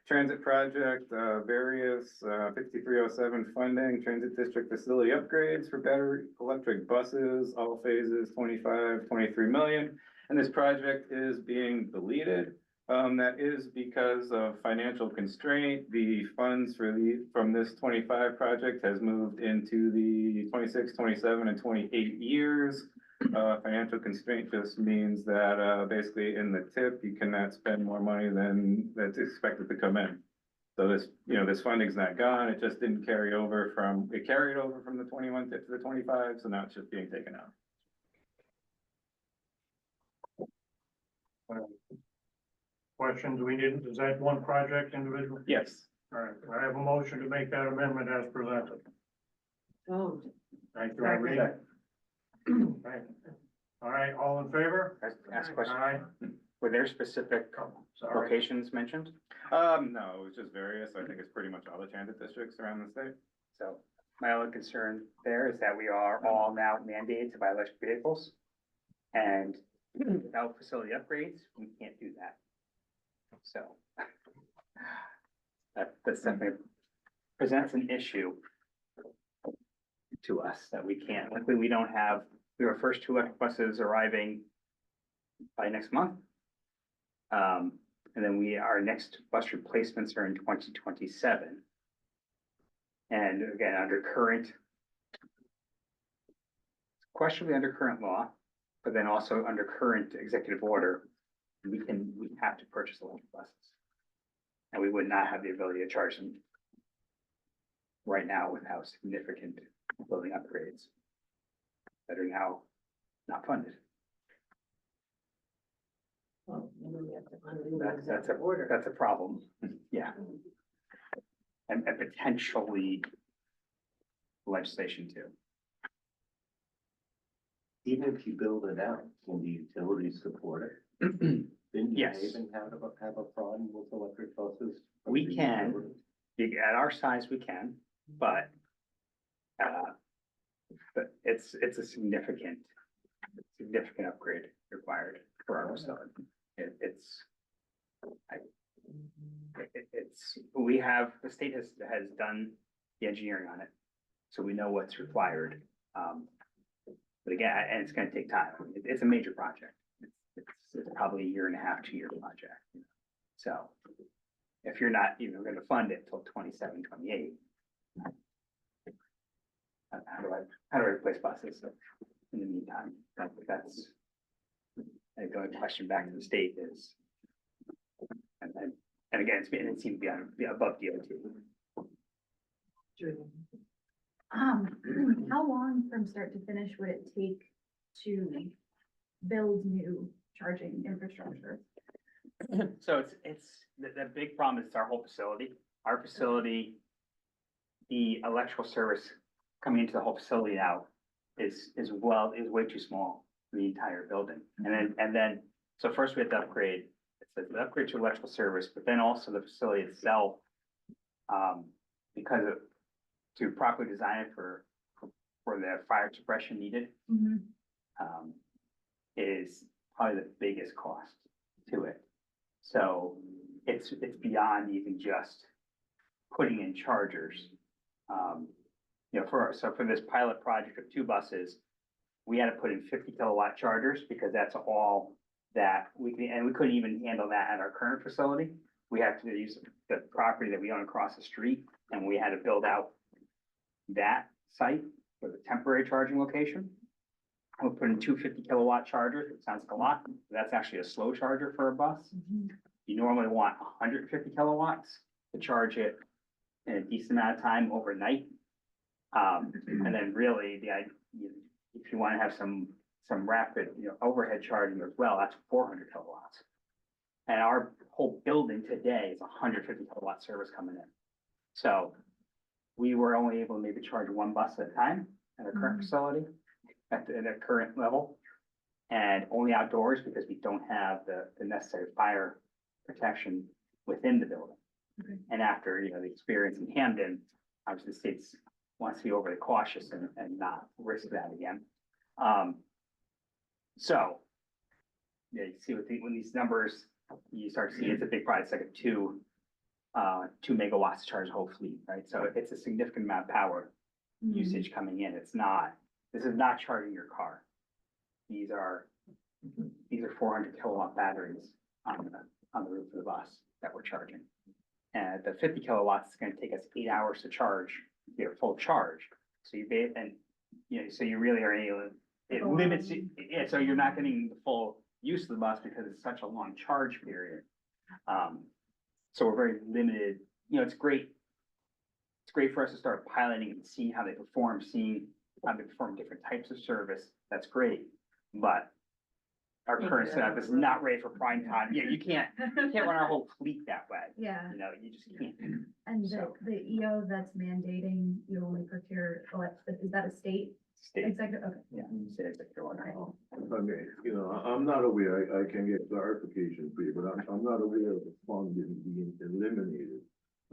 transit project, various 5307 funding, transit district facility upgrades for battery electric buses, all phases 25, 23 million. And this project is being deleted. That is because of financial constraint. The funds from this 25 project has moved into the 26, 27, and 28 years. Financial constraint just means that basically in the tip, you cannot spend more money than that's expected to come in. So this funding's not gone. It just didn't carry over it carried over from the 21 tip to the 25. So now it's just being taken out. Questions is that one project individual? Yes. All right, I have a motion to make that amendment as presented. Oh. Thank you, Irene. Okay. All right, all in favor? Ask a question. Aye. Were there specific Sorry. locations mentioned? No, it was just various. I think it's pretty much all the transit districts around the state. So my only concern there is that we are all now mandated to buy electric vehicles. And without facility upgrades, we can't do that. So that definitely presents an issue to us that we can't, luckily we don't have our first 2 electric buses arriving by next month. And then our next bus replacements are in 2027. And again, questionably under current law, but then also under current executive order, we have to purchase electric buses. And we would not have the ability to charge them right now without significant building upgrades that are now not funded. That's a problem, yeah. And potentially legislation too. Even if you build it out, can the utilities support it? Didn't you Yes. even have a problem with electric buses? We can, at our size, we can, but it's a significant upgrade required for our facility. The state has done the engineering on it, so we know what's required. But again, and it's gonna take time. It's a major project. It's probably a 1.5 to 2 year project. So if you're not even gonna fund it till 27, 28, how do I replace buses in the meantime? That's, I think the only question back to the state is, and again, it seems to be above DOT. How long from start to finish would it take to build new charging infrastructure? So it's the big problem is our whole facility. Our facility, the electrical service coming into the whole facility now is way too small for the entire building. And then, so first we had to upgrade, it's an upgrade to electrical service, but then also the facility itself, to properly design it for the fire suppression needed, is probably the biggest cost to it. So it's beyond even just putting in chargers. For this pilot project of 2 buses, we had to put in 50 kilowatt chargers because that's all that we couldn't even handle that at our current facility. We have to use the property that we own across the street, and we had to build out that site for the temporary charging location. We'll put in 2 50 kilowatt chargers. It sounds like a lot. But that's actually a slow charger for a bus. You normally want 150 kilowatts to charge it in a decent amount of time overnight. And then really if you want to have some rapid, overhead charging as well, that's 400 kilowatts. And our whole building today is 150 kilowatt service coming in. So we were only able to maybe charge 1 bus at a time at our current facility at the current level, and only outdoors because we don't have the necessary fire protection within the building. And after, the experience in Hamden, obviously the state wants to be overly cautious and not risk that again. So yeah, you see when these numbers, you start to see it's a big price, like a 2 megawatts to charge the whole fleet, right? So it's a significant amount of power usage coming in. This is not charging your car. These are 400 kilowatt batteries on the roof of the bus that we're charging. And the 50 kilowatts is going to take us 8 hours to charge your full charge. So you really are able, it limits it. Yeah, so you're not getting the full use of the bus because it's such a long charge period. So we're very limited. It's great. It's great for us to start piloting and seeing how they perform, seeing how they perform different types of service. That's great. But our current setup is not ready for prime time. Yeah, you can't run our whole fleet that way. Yeah. You just can't. And So- the EO that's mandating you only procure electric, is that a state executive? Okay. Yeah, state executive order. Okay, I'm not aware, I can get clarification for you, but I'm not aware of the funding being eliminated.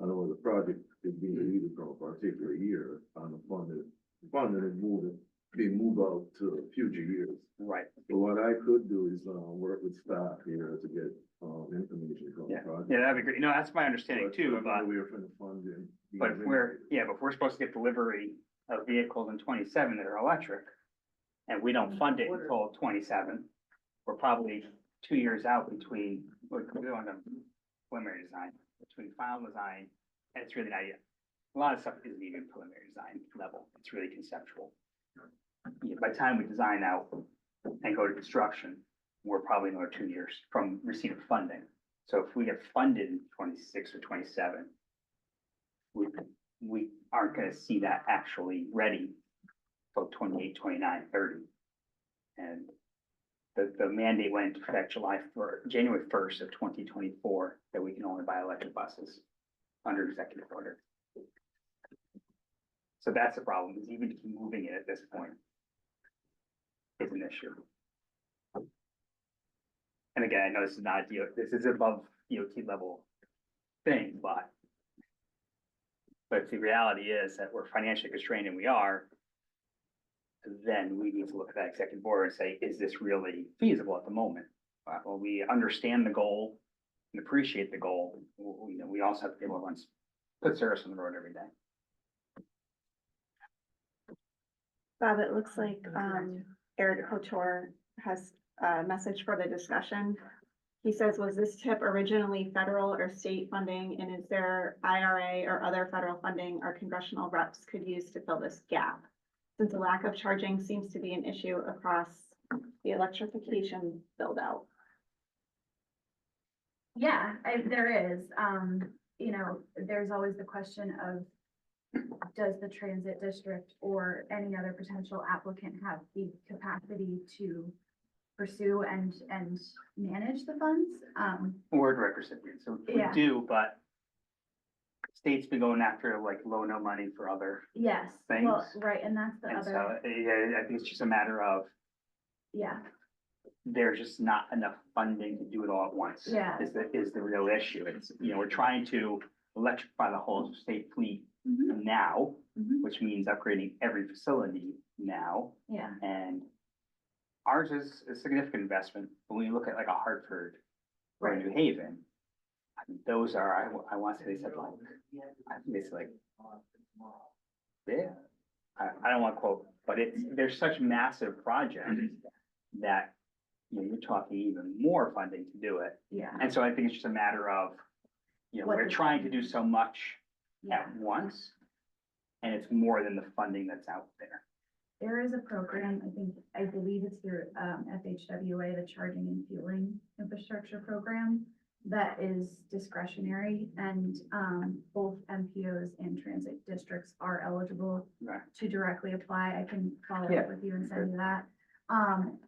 I know the project is being needed for a particular year on the funding is being moved out to future years. Right. But what I could do is, work with staff here to get, information from the project. Yeah, that'd be great. That's my understanding too, I'm not aware from the funding. being but eliminated. if we're supposed to get delivery of vehicles in 27 that are electric, and we don't fund it until 27, we're probably 2 years out between, we're doing a preliminary design, between final design, and it's really not yet. A lot of stuff isn't even preliminary design level, it's really conceptual. Yeah, by the time we design out and go to construction, we're probably another 2 years from receipt of funding. So if we get funded in 26 or 27, we aren't gonna see that actually ready till 28, 29, 30. And the mandate went into effect January 1st of 2024, that we can only buy electric buses under executive order. So that's the problem, is even to keep moving it at this point is an issue. And again, I know this is not this is above DOT level thing, but the reality is that we're financially constrained, and we are, then we need to look at that executive order and say, is this really feasible at the moment? Well, we understand the goal and appreciate the goal. We also have to be able to put service on the road every day. Bob, it looks like, Eric Couture has a message for the discussion. He says, was this tip originally federal or state funding, and is there IRA or other federal funding our congressional reps could use to fill this gap? Since the lack of charging seems to be an issue across the electrification build out. Yeah, there is, there's always the question of, does the transit district or any other potential applicant have the capacity to pursue and manage the funds? We're direct recipients, so we Yeah. do, but state's been going after like no money for other Yes, things. well, right, and that's the And other, so, yeah, I think it's just a matter of, yeah, there's just not enough funding to do it all at once. Yeah. Is the real issue. It's, we're trying to electrify the whole state fleet now, which means upgrading every facility now. yeah, And ours is a significant investment, but when you look at like a Hartford or a New Haven, I mean, those are, I want to say they said like, I think they said like, yeah, I don't want to quote, but they're such massive projects that, you're talking even more funding to do it. yeah, And so I think it's just a matter of, What we're the trying to do so much yeah. at once, and it's more than the funding that's out there. There is a program, I believe it's through, FHWA, the Charging and Fueling Infrastructure Program, that is discretionary, and, both MPOs and transit districts are eligible Right. to directly apply. I can follow Yeah. up with you and send you that.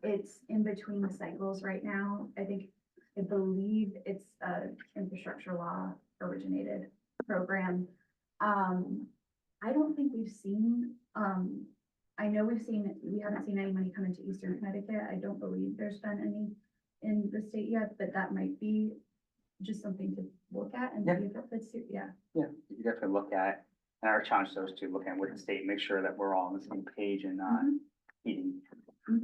It's in between the cycles right now. I believe it's a infrastructure law originated program. I don't think we've seen, I know we haven't seen any money come into Eastern Connecticut. I don't believe there's been any in the state yet, but that might be just something to look at and see if it fits, yeah. Yeah, you definitely look at, and our challenge those to look at with the state, make sure that we're all on the same page and not eating,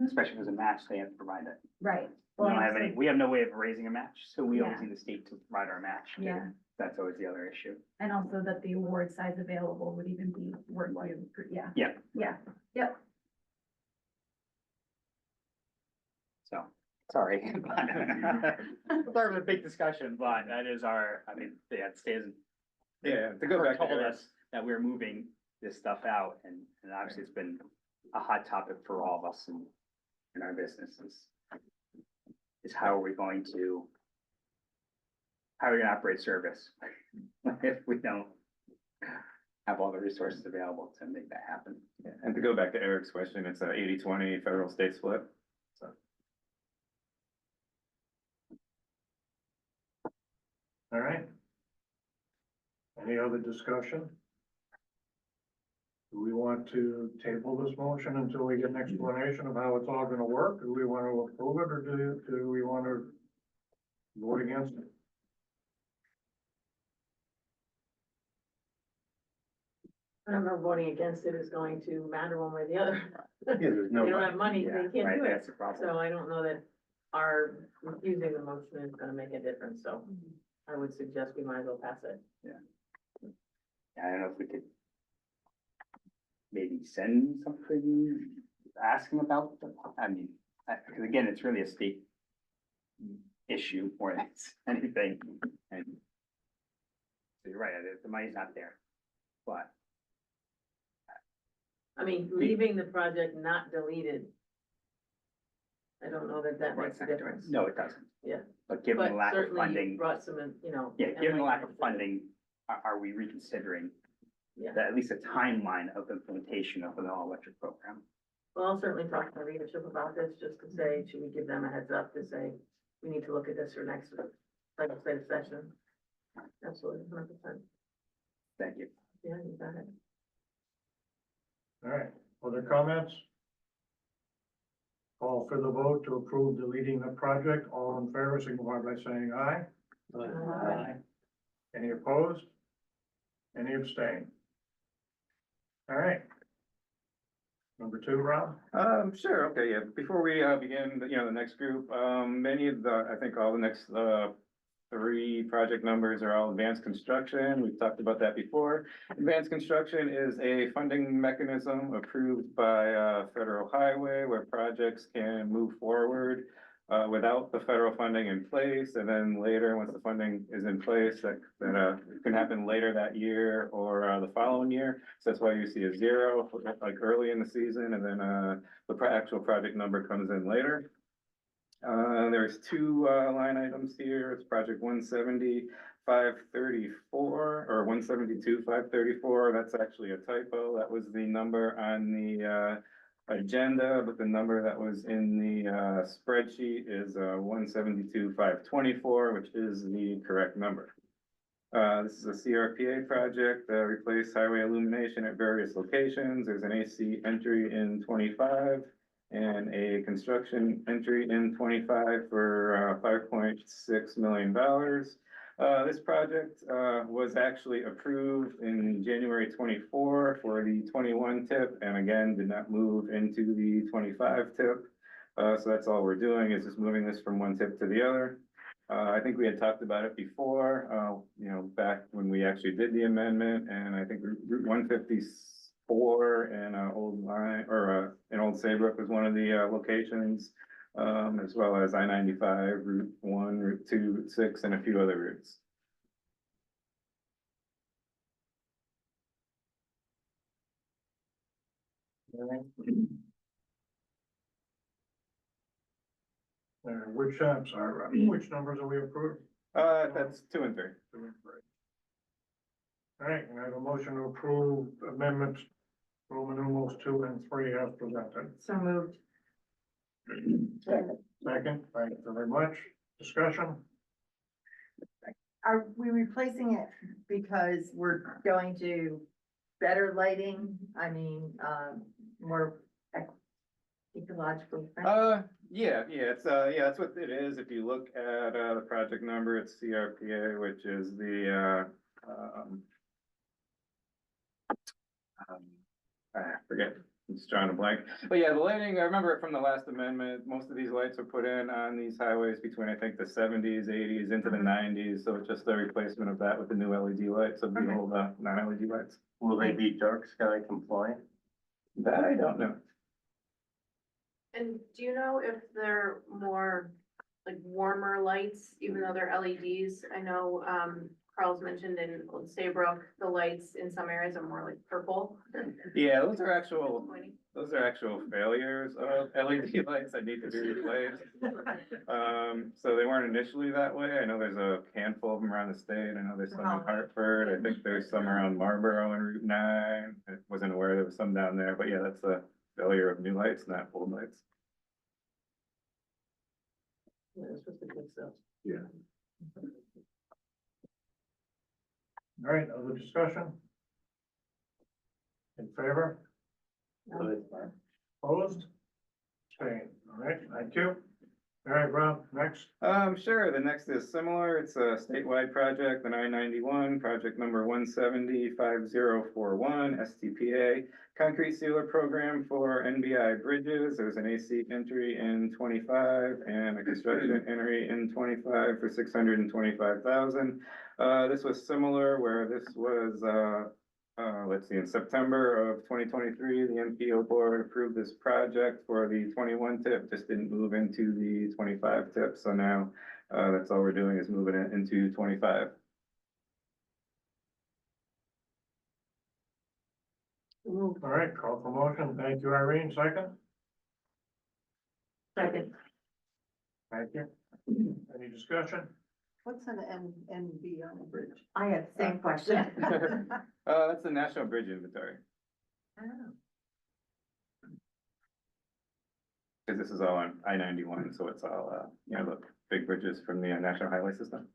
especially if there's a match, they have to provide it. Right. We don't Well, have any, we have no way of raising a match, so we always Yeah. need the state to provide our match. too. Yeah. That's always the other issue. And also that the award size available would even be worth you, yeah. Yeah. Yeah, yep. So, sorry. Sorry for the big discussion, but that is it stays. Yeah, to go Kurt back to told Eric's, us that we're moving this stuff out, and obviously it's been a hot topic for all of us in our businesses. Is how are we going to operate service if we don't have all the resources available to make that happen? yeah, and to go back to Eric's question, it's a 80-20 federal state split, so. All right. Any other discussion? Do we want to table this motion until we get an explanation of how it's all gonna work? Do we want to approve it, or do we want to vote against it? I don't know, voting against it is going to matter one way or the other. Yeah, there's no They don't money. have money, Yeah, they can't right, do it, that's the problem. so I don't know that our refusing the motion is gonna make a difference, so I would suggest we might as well pass it. I don't know if we could maybe send something asking about, I mean, because again, it's really a state issue more than it's anything. And so you're right, the money's not there, but I mean, leaving the project not deleted. I don't know that that makes a difference. no, it doesn't. Yeah. But given the But lack of certainly you funding, brought some, you know. yeah, given the lack of funding, are we reconsidering Yeah, at least a timeline of implementation of an all-electric program? well, I'll certainly talk to the leadership about this, just to say, should we give them a heads up to say, we need to look at this for next legislative session? Absolutely, 100%. Thank you. Yeah, you got it. All right, other comments? Call for the vote to approve deleting the project. All in favor, signify by saying aye. Aye. Any opposed? Any abstain? All right. Number two, Rob? Sure, okay, yeah, before we, begin, the next group, many of the, I think all the next, three project numbers are all advanced construction. We've talked about that before. Advanced construction is a funding mechanism approved by, federal highway where projects can move forward, without the federal funding in place. And then later, once the funding is in place, that can happen later that year or, the following year. So that's why you see a zero, like early in the season, and then, the actual project number comes in later. There's two line items here. It's project 170-534 or 172-534. That's actually a typo. That was the number on the agenda, but the number that was in the spreadsheet is 172-524, which is the correct number. This is a CRPA project, replace highway illumination at various locations. There's an AC entry in 25. And a construction entry in 25 for $5.6 million. This project was actually approved in January 24 for the 21 tip, and again, did not move into the 25 tip. So that's all we're doing, is just moving this from one tip to the other. I think we had talked about it before, back when we actually did the amendment, and I think Route 154 and Old Line, or in Old Saybrook was one of the locations, as well as I-95, Route 1, Route 2, Route 6, and a few other routes. Which numbers are we approved? That's 2 and 3. All right, and I have a motion to approve amendments, Roman numerals 2 and 3 as presented. So moved. Second, thank you very much. Discussion? Are we replacing it because we're going to better lighting? I mean, more ecological friendly? Yeah, that's what it is. If you look at the project number, it's CRPA, which is the I forget, I'm just drawing a blank. But yeah, the lighting, I remember it from the last amendment. Most of these lights were put in on these highways between, I think, the 70s, 80s into the 90s. So it's just the replacement of that with the new LED lights of the old non-LED lights. Will they be dark sky compliant? That I don't know. And do you know if they're more like warmer lights, even though they're LEDs? I know, Carl's mentioned in Old Saybrook, the lights in some areas are more like purple. Yeah, those are actual failures of LED lights that need to be replaced. So they weren't initially that way. I know there's a handful of them around the state. I know there's some in Hartford. I think there's some around Marlboro and Route 9. I wasn't aware there was some down there, but yeah, that's a failure of new lights, not old lights. Yeah, it's supposed to be good stuff. Yeah. All right, other discussion? In favor? Opposed? Abstained. All right, thank you. All right, Rob, next. Sure, the next is similar. It's a statewide project, an I-91, project number 170-5041, STPA, concrete sealer program for NBI bridges. There's an AC entry in 25 and a construction entry in 25 for $625,000. This was similar where this was, let's see, in September of 2023, the MPO board approved this project for the 21 tip, just didn't move into the 25 tip. So now, that's all we're doing is moving it into 25. All right, call for motion. Thank you, Irene. Second? Second. Thank you. Any discussion? What's an NB on a bridge? I had the same question. That's the National Bridge Inventory, because this is all on I-91, so it's all, you know, the big bridges from the National Highway System.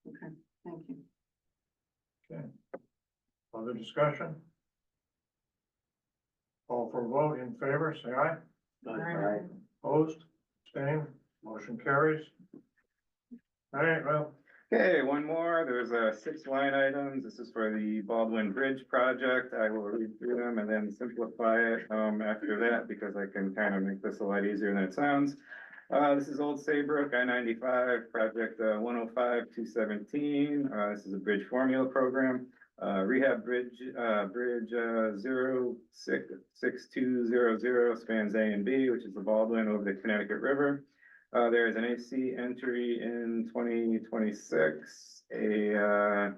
Okay, thank you. Okay. Other discussion? Call for a vote in favor, say aye. Aye. Opposed, abstained, motion carries. All right, well, Okay, one more. There's 6 line items. This is for the Baldwin Bridge project. I will read through them and then simplify it after that, because I can kind of make this a lot easier than it sounds. This is Old Saybrook, I-95, project 105-217. This is a bridge formula program. Rehab bridge 06200 spans A and B, which is the Baldwin over the Connecticut River. There is an AC entry in 2026, a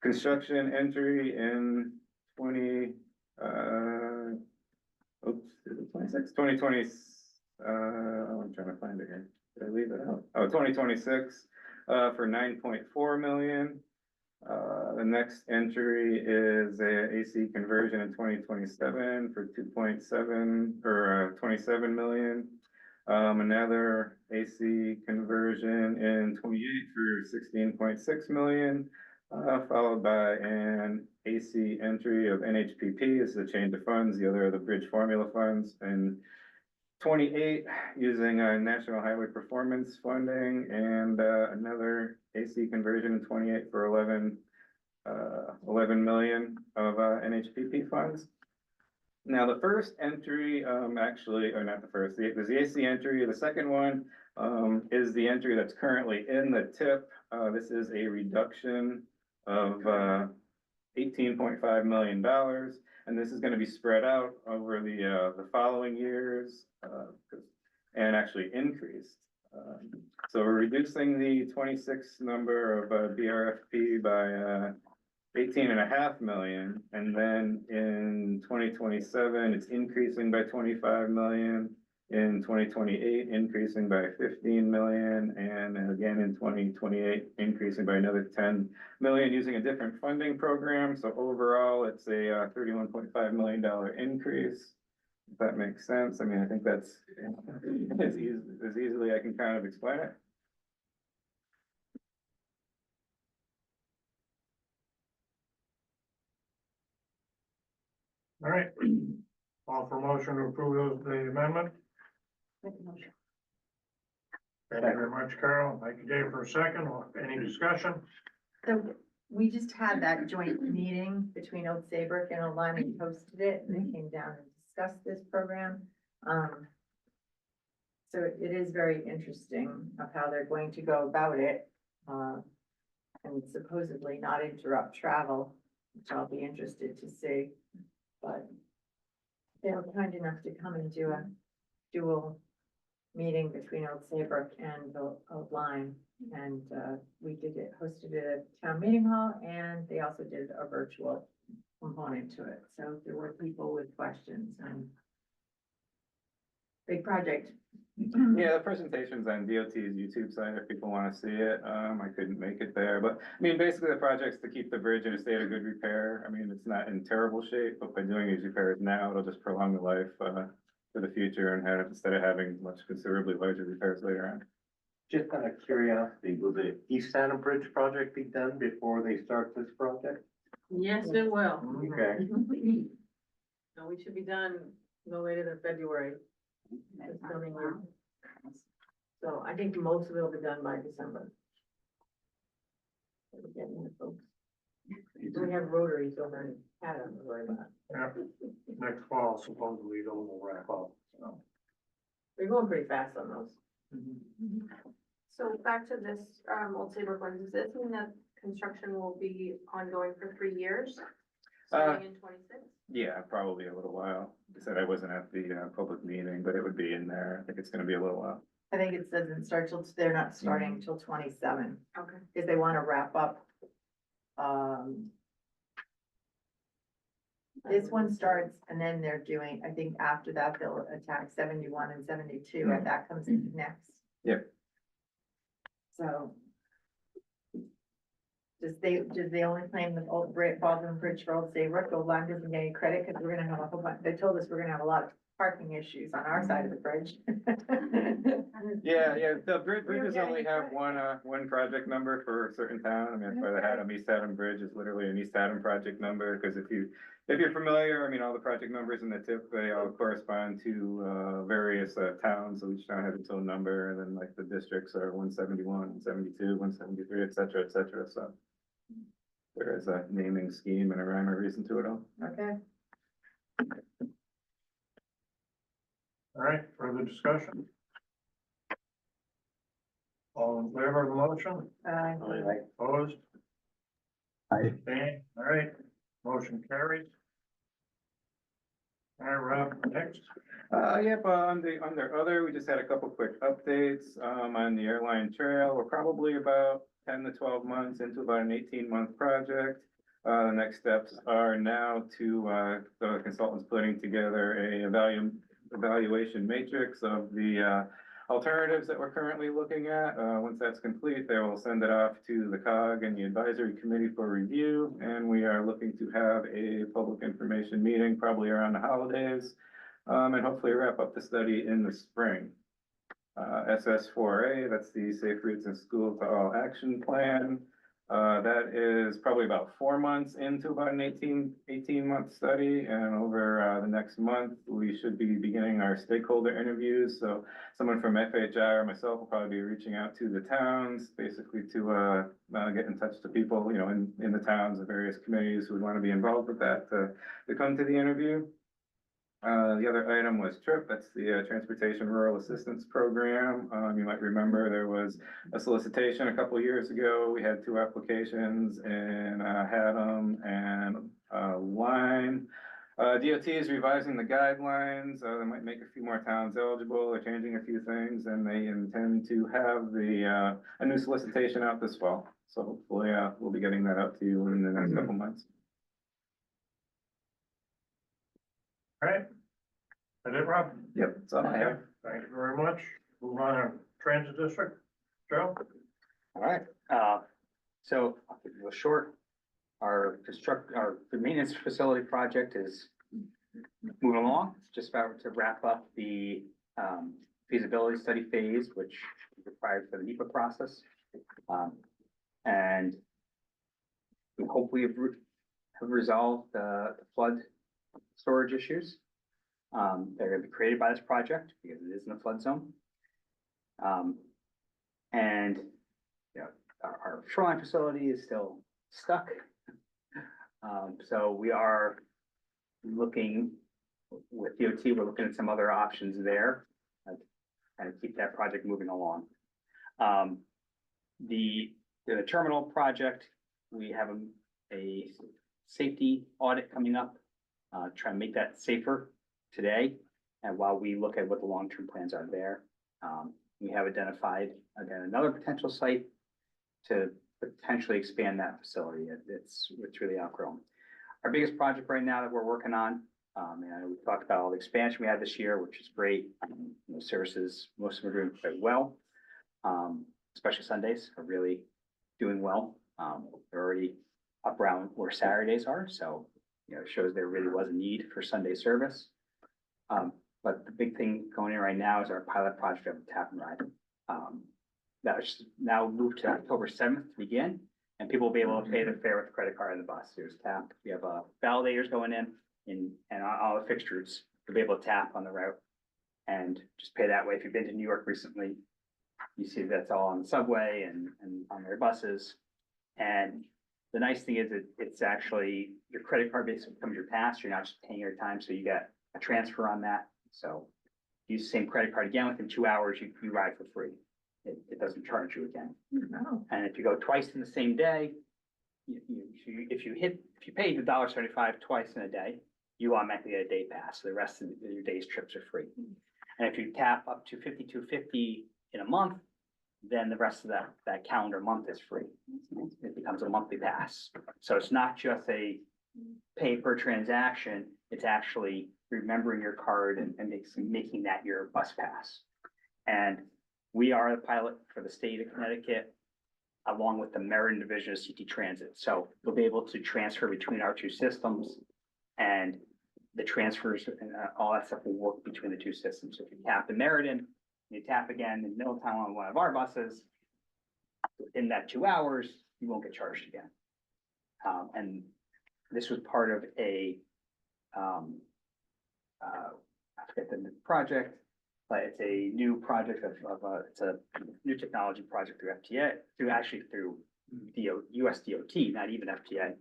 construction entry in 2020, I'm trying to find it here. Did I leave it out? Oh, 2026, for 9.4 million. The next entry is a AC conversion in 2027 for 2.7 or 27 million. Another AC conversion in 28 for 16.6 million, followed by an AC entry of NHPP. This is a change of funds. The other are the bridge formula funds. And 28 using National Highway Performance funding, and another AC conversion in 28 for 11 million of NHPP funds. Now, the first entry, actually, or not the first, there's the AC entry. The second one is the entry that's currently in the tip. This is a reduction of $18.5 million. And this is going to be spread out over the following years and actually increased. So we're reducing the 26 number of BRFP by 18.5 million, and then in 2027, it's increasing by 25 million. In 2028, increasing by 15 million, and again in 2028, increasing by another 10 million using a different funding program. So overall, it's a $31.5 million increase. If that makes sense. I mean, I think that's as easily I can kind of explain it. all right. Call for motion to approve the amendment. Make a motion. Thank you very much, Carol. Thank you, Dave, for a second. Any discussion? So we just had that joint meeting between Old Saybrook and Old Lyme, and hosted it, and they came down and discussed this program. So it is very interesting of how they're going to go about it, and supposedly not interrupt travel, which I'll be interested to see. But they were kind enough to come and do a dual meeting between Old Saybrook and Old Lyme. And we hosted it at Town Meeting Hall, and they also did a virtual component to it. So there were people with questions, and big project. Yeah, the presentation's on DOT's YouTube site if people want to see it. I couldn't make it there, but I mean, basically the project's to keep the bridge in a state of good repair. I mean, it's not in terrible shape, but by doing these repairs now, it'll just prolong the life for the future and instead of having much considerably larger repairs later on. Just out of curiosity, will the East Santa Bridge project be done before they start this project? Yes, it will. Okay. No, we should be done no later than February. This coming year. So I think most of it will be done by December. We're getting the folks. We have rotaries over in Haddam, to worry about. Yeah. Next fall, supposedly those will wrap up, so. They're going pretty fast on those. So back to this, Old Saybrook one, does this mean that construction will be ongoing for 3 years? Starting in 26? Yeah, probably a little while. I said I wasn't at the public meeting, but it would be in there. I think it's gonna be a little while. I think it says they're not starting until 27, Okay. because they want to wrap up. This one starts, and then they're doing, I think after that, they'll attack 71 and 72, and that comes in next. Yep. So. Does they only claim the old Baldwin Bridge for Old Saybrook, Old Lyme doesn't get any credit, because we're gonna have a whole bunch, they told us we're gonna have a lot of parking issues on our side of the bridge. Yeah, the We don't bridges get only any have credit. one project number for a certain town. I mean, that's why the Haddam, East Haddam Bridge is literally an East Haddam project number, because if you're familiar, I mean, all the project numbers in the tip, they all correspond to, various, towns, so each town has its own number, and then like the districts are 171, 172, 173, et cetera, so. There is a naming scheme and a rhyme or reason to it all. Okay. All right, further discussion? All in favor of the motion? Opposed? Okay, all right, motion carries. All right, Rob, next. Yep, under other, we just had a couple quick updates, on the airline trail. We're probably about 10 to 12 months into about an 18-month project. The next steps are now to, the consultants putting together a evaluation matrix of the, alternatives that we're currently looking at. Once that's complete, they will send it off to the COG and the advisory committee for review. And we are looking to have a public information meeting probably around the holidays, and hopefully wrap up the study in the spring. SS4A, that's the Safe Routes in School to All Action Plan. That is probably about 4 months into about an 18-month study, and over the next month, we should be beginning our stakeholder interviews. So someone from FHI or myself will probably be reaching out to the towns, basically to get in touch to people, you know, in the towns, the various committees who would want to be involved with that to come to the interview. The other item was TRIP, that's the Transportation Rural Assistance Program. You might remember there was a solicitation a couple years ago. We had 2 applications in Haddam and Lyme. DOT is revising the guidelines. They might make a few more towns eligible. They're changing a few things, and they intend to have a new solicitation out this fall. So hopefully we'll be getting that out to you in the next couple months. All right. That it, Rob? Yep, that's all I have. Thank you very much. Move on to Transit District. Joe? All right, so I'll keep it short. The maintenance facility project is moving along. It's just about to wrap up the feasibility study phase, which is required for the NEPA process. And we hopefully have resolved the flood storage issues. They're gonna be created by this project because it is in a flood zone. And you know, our shoreline facility is still stuck. So we are looking with DOT, we're looking at some other options there, and keep that project moving along. The terminal project, we have a safety audit coming up, try to make that safer today. And while we look at what the long-term plans are there, we have identified, again, another potential site to potentially expand that facility. It's really outgrown. Our biggest project right now that we're working on, and we talked about all the expansion we had this year, which is great. Services, most of them are doing quite well. Especially Sundays are really doing well. They're already up around where Saturdays are, so it shows there really was a need for Sunday service. But the big thing going in right now is our pilot project of Tap and Ride. That is now moved to October 7th to begin, and people will be able to pay their fare with a credit card on the bus. There's tap. We have validators going in and all the fixed routes. You'll be able to tap on the route and just pay that way. If you've been to New York recently, you see that's all on the subway and on their buses. And the nice thing is it's actually your credit card basically becomes your pass. You're not just paying your time, so you get a transfer on that. So use the same credit card again, within 2 hours, you ride for free. It doesn't charge you again. No. And if you go twice in the same day, if you paid $1.75 twice in a day, you automatically get a day pass. The rest of your day's trips are free. And if you tap up to 52.50 in a month, then the rest of that calendar month is free. It becomes a monthly pass. So it's not just a pay per transaction, it's actually remembering your card and making that your bus pass. And we are the pilot for the state of Connecticut, along with the Meriden Division of CT Transit. So we'll be able to transfer between our two systems, and the transfers and all that stuff will work between the two systems. So if you tap in Meriden, you tap again in Middletown on one of our buses, in that 2 hours, you won't get charged again. And this was part of a, I forget the project, but it's a new project it's a new technology project through FTA, through US DOT, not even FTA.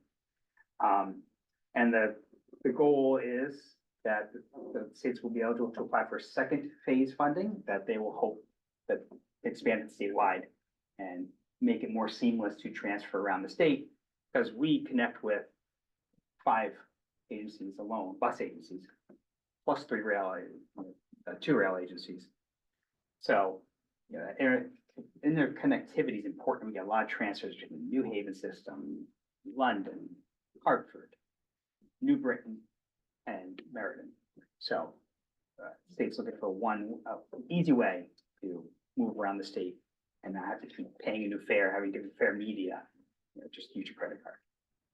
And the goal is that the states will be eligible to apply for second phase funding, that they will hope that expand it statewide and make it more seamless to transfer around the state, because we connect with 5 agencies alone, bus agencies, plus 2 rail agencies. So, you know, in their connectivity is important. We get a lot of transfers between the New Haven system, London, Hartford, New Britain, and Meriden. So, state's looking for one easy way to move around the state and not have to keep paying a new fare, having different fare media, just use your credit card.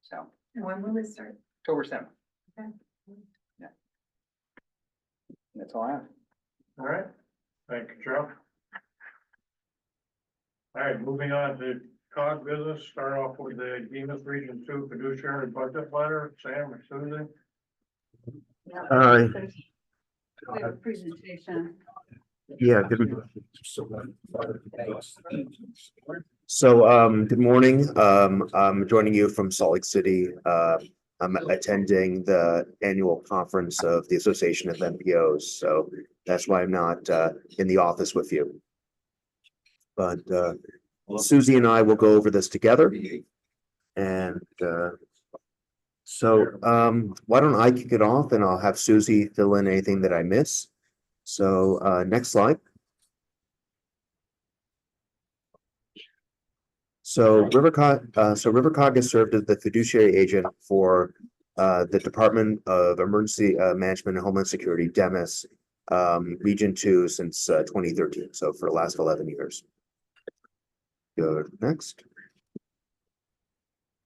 So. And when will this start? October 7th. Okay. Yeah. That's all I have. All right, thank you, Joe. All right, moving on to COG business, start off with the Demus Region 2 fiduciary budget letter, Sam or Susan? We have a presentation. Yeah, good. So, good morning. I'm joining you from Salt Lake City. I'm attending the annual conference of the Association of MPOs, so that's why I'm not in the office with you. But Susie and I will go over this together. And so why don't I kick it off, and I'll have Susie fill in anything that I miss. So next slide. So RiverCOG has served as the fiduciary agent for the Department of Emergency Management and Homeland Security, DEMIS, Region 2 since 2013, so for the last 11 years. Go next.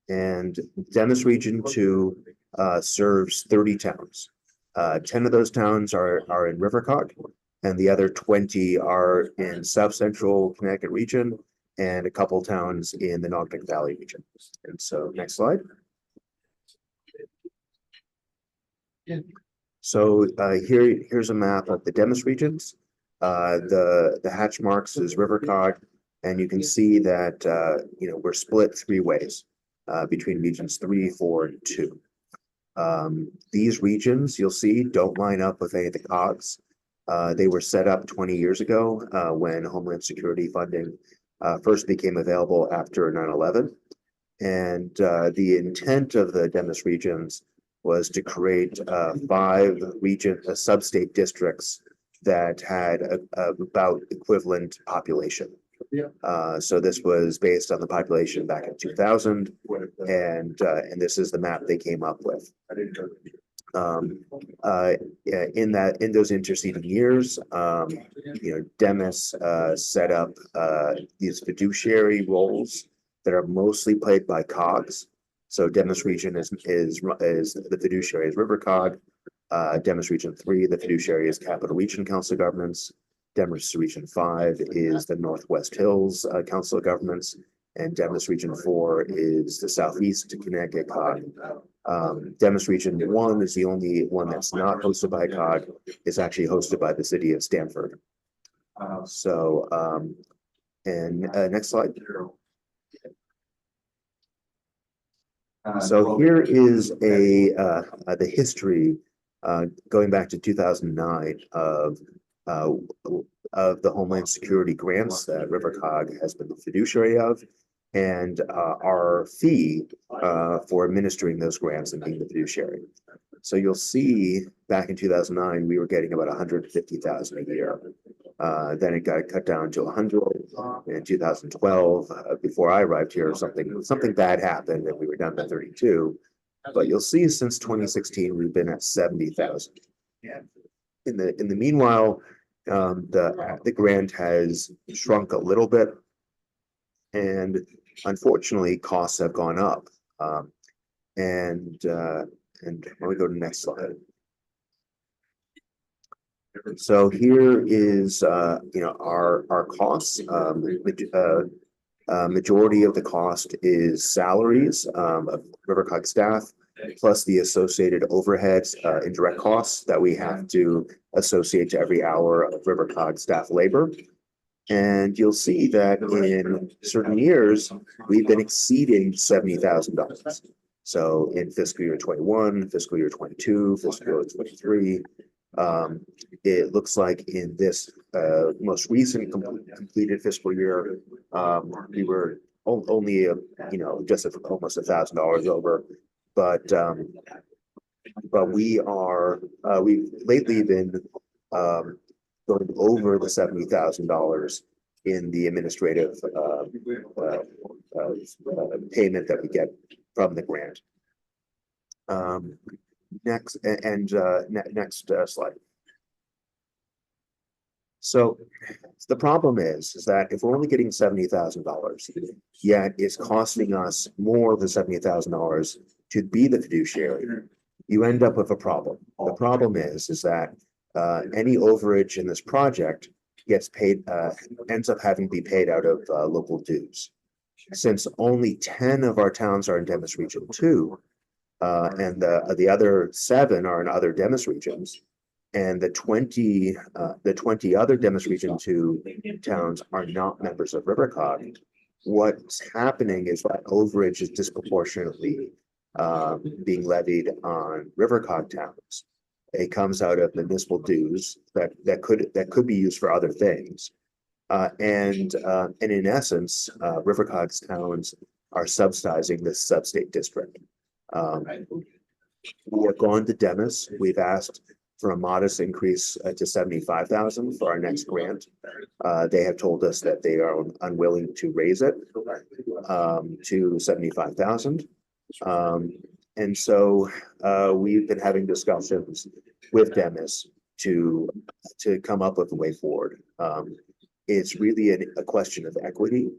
And DEMIS Region 2 serves 30 towns. 10 of those towns are in RiverCOG, and the other 20 are in South Central Connecticut region, and a couple towns in the Naugatuck Valley region. And so next slide. So here's a map of the DEMIS regions. The hatch marks is RiverCOG, and you can see that we're split 3 ways between regions 3, 4, and 2. These regions, you'll see, don't line up with any of the COGs. They were set up 20 years ago when Homeland Security funding first became available after 9/11. And the intent of the DEMIS regions was to create 5 sub-state districts that had about equivalent population. So this was based on the population back in 2000, and this is the map they came up with. In those interceding years, DEMIS set up these fiduciary roles that are mostly played by COGs. So DEMIS region is the fiduciary is RiverCOG. DEMIS region 3, the fiduciary is Capital Region Council of Governments. DEMIS region 5 is the Northwest Hills Council of Governments, and DEMIS region 4 is the Southeast Connecticut COG. DEMIS region 1 is the only one that's not hosted by COG. It's actually hosted by the city of Stamford. Next slide. So here is the history going back to 2009 of the Homeland Security grants that RiverCOG has been the fiduciary of. and our fee for administering those grants and being the fiduciary. So you'll see back in 2009, we were getting about 150,000 a year. Then it got cut down to 100 in 2012. Before I arrived here, something bad happened and we were down to 32. But you'll see since 2016, we've been at 70,000. In the meanwhile, the grant has shrunk a little bit, and unfortunately, costs have gone up. And let me go to the next slide. So here is our costs. Majority of the cost is salaries of RiverCOG staff, plus the associated overheads, indirect costs that we have to associate to every hour of RiverCOG staff labor. And you'll see that in certain years, we've been exceeding $70,000. So in fiscal year 21, fiscal year 22, fiscal year 23, it looks like in this most recent completed fiscal year, we were only just almost $1,000 over, but we've lately been going over the $70,000 in the administrative payment that we get from the grant. Next slide. So the problem is that if we're only getting $70,000, yet it's costing us more than $70,000 to be the fiduciary, you end up with a problem. The problem is that any overage in this project gets paid, ends up having to be paid out of local dues. Since only 10 of our towns are in Demis Region 2, and the other 7 are in other Demis regions, and the 20 other Demis Region 2 towns are not members of RiverCOG, what's happening is that overage is disproportionately being levied on RiverCOG towns. It comes out of municipal dues that could be used for other things. And in essence, RiverCOG's towns are subsidizing this sub-state district. We have gone to Demis. We've asked for a modest increase to 75,000 for our next grant. They have told us that they are unwilling to raise it to 75,000. And so we've been having discussions with Demis to come up with a way forward. It's really a question of equity.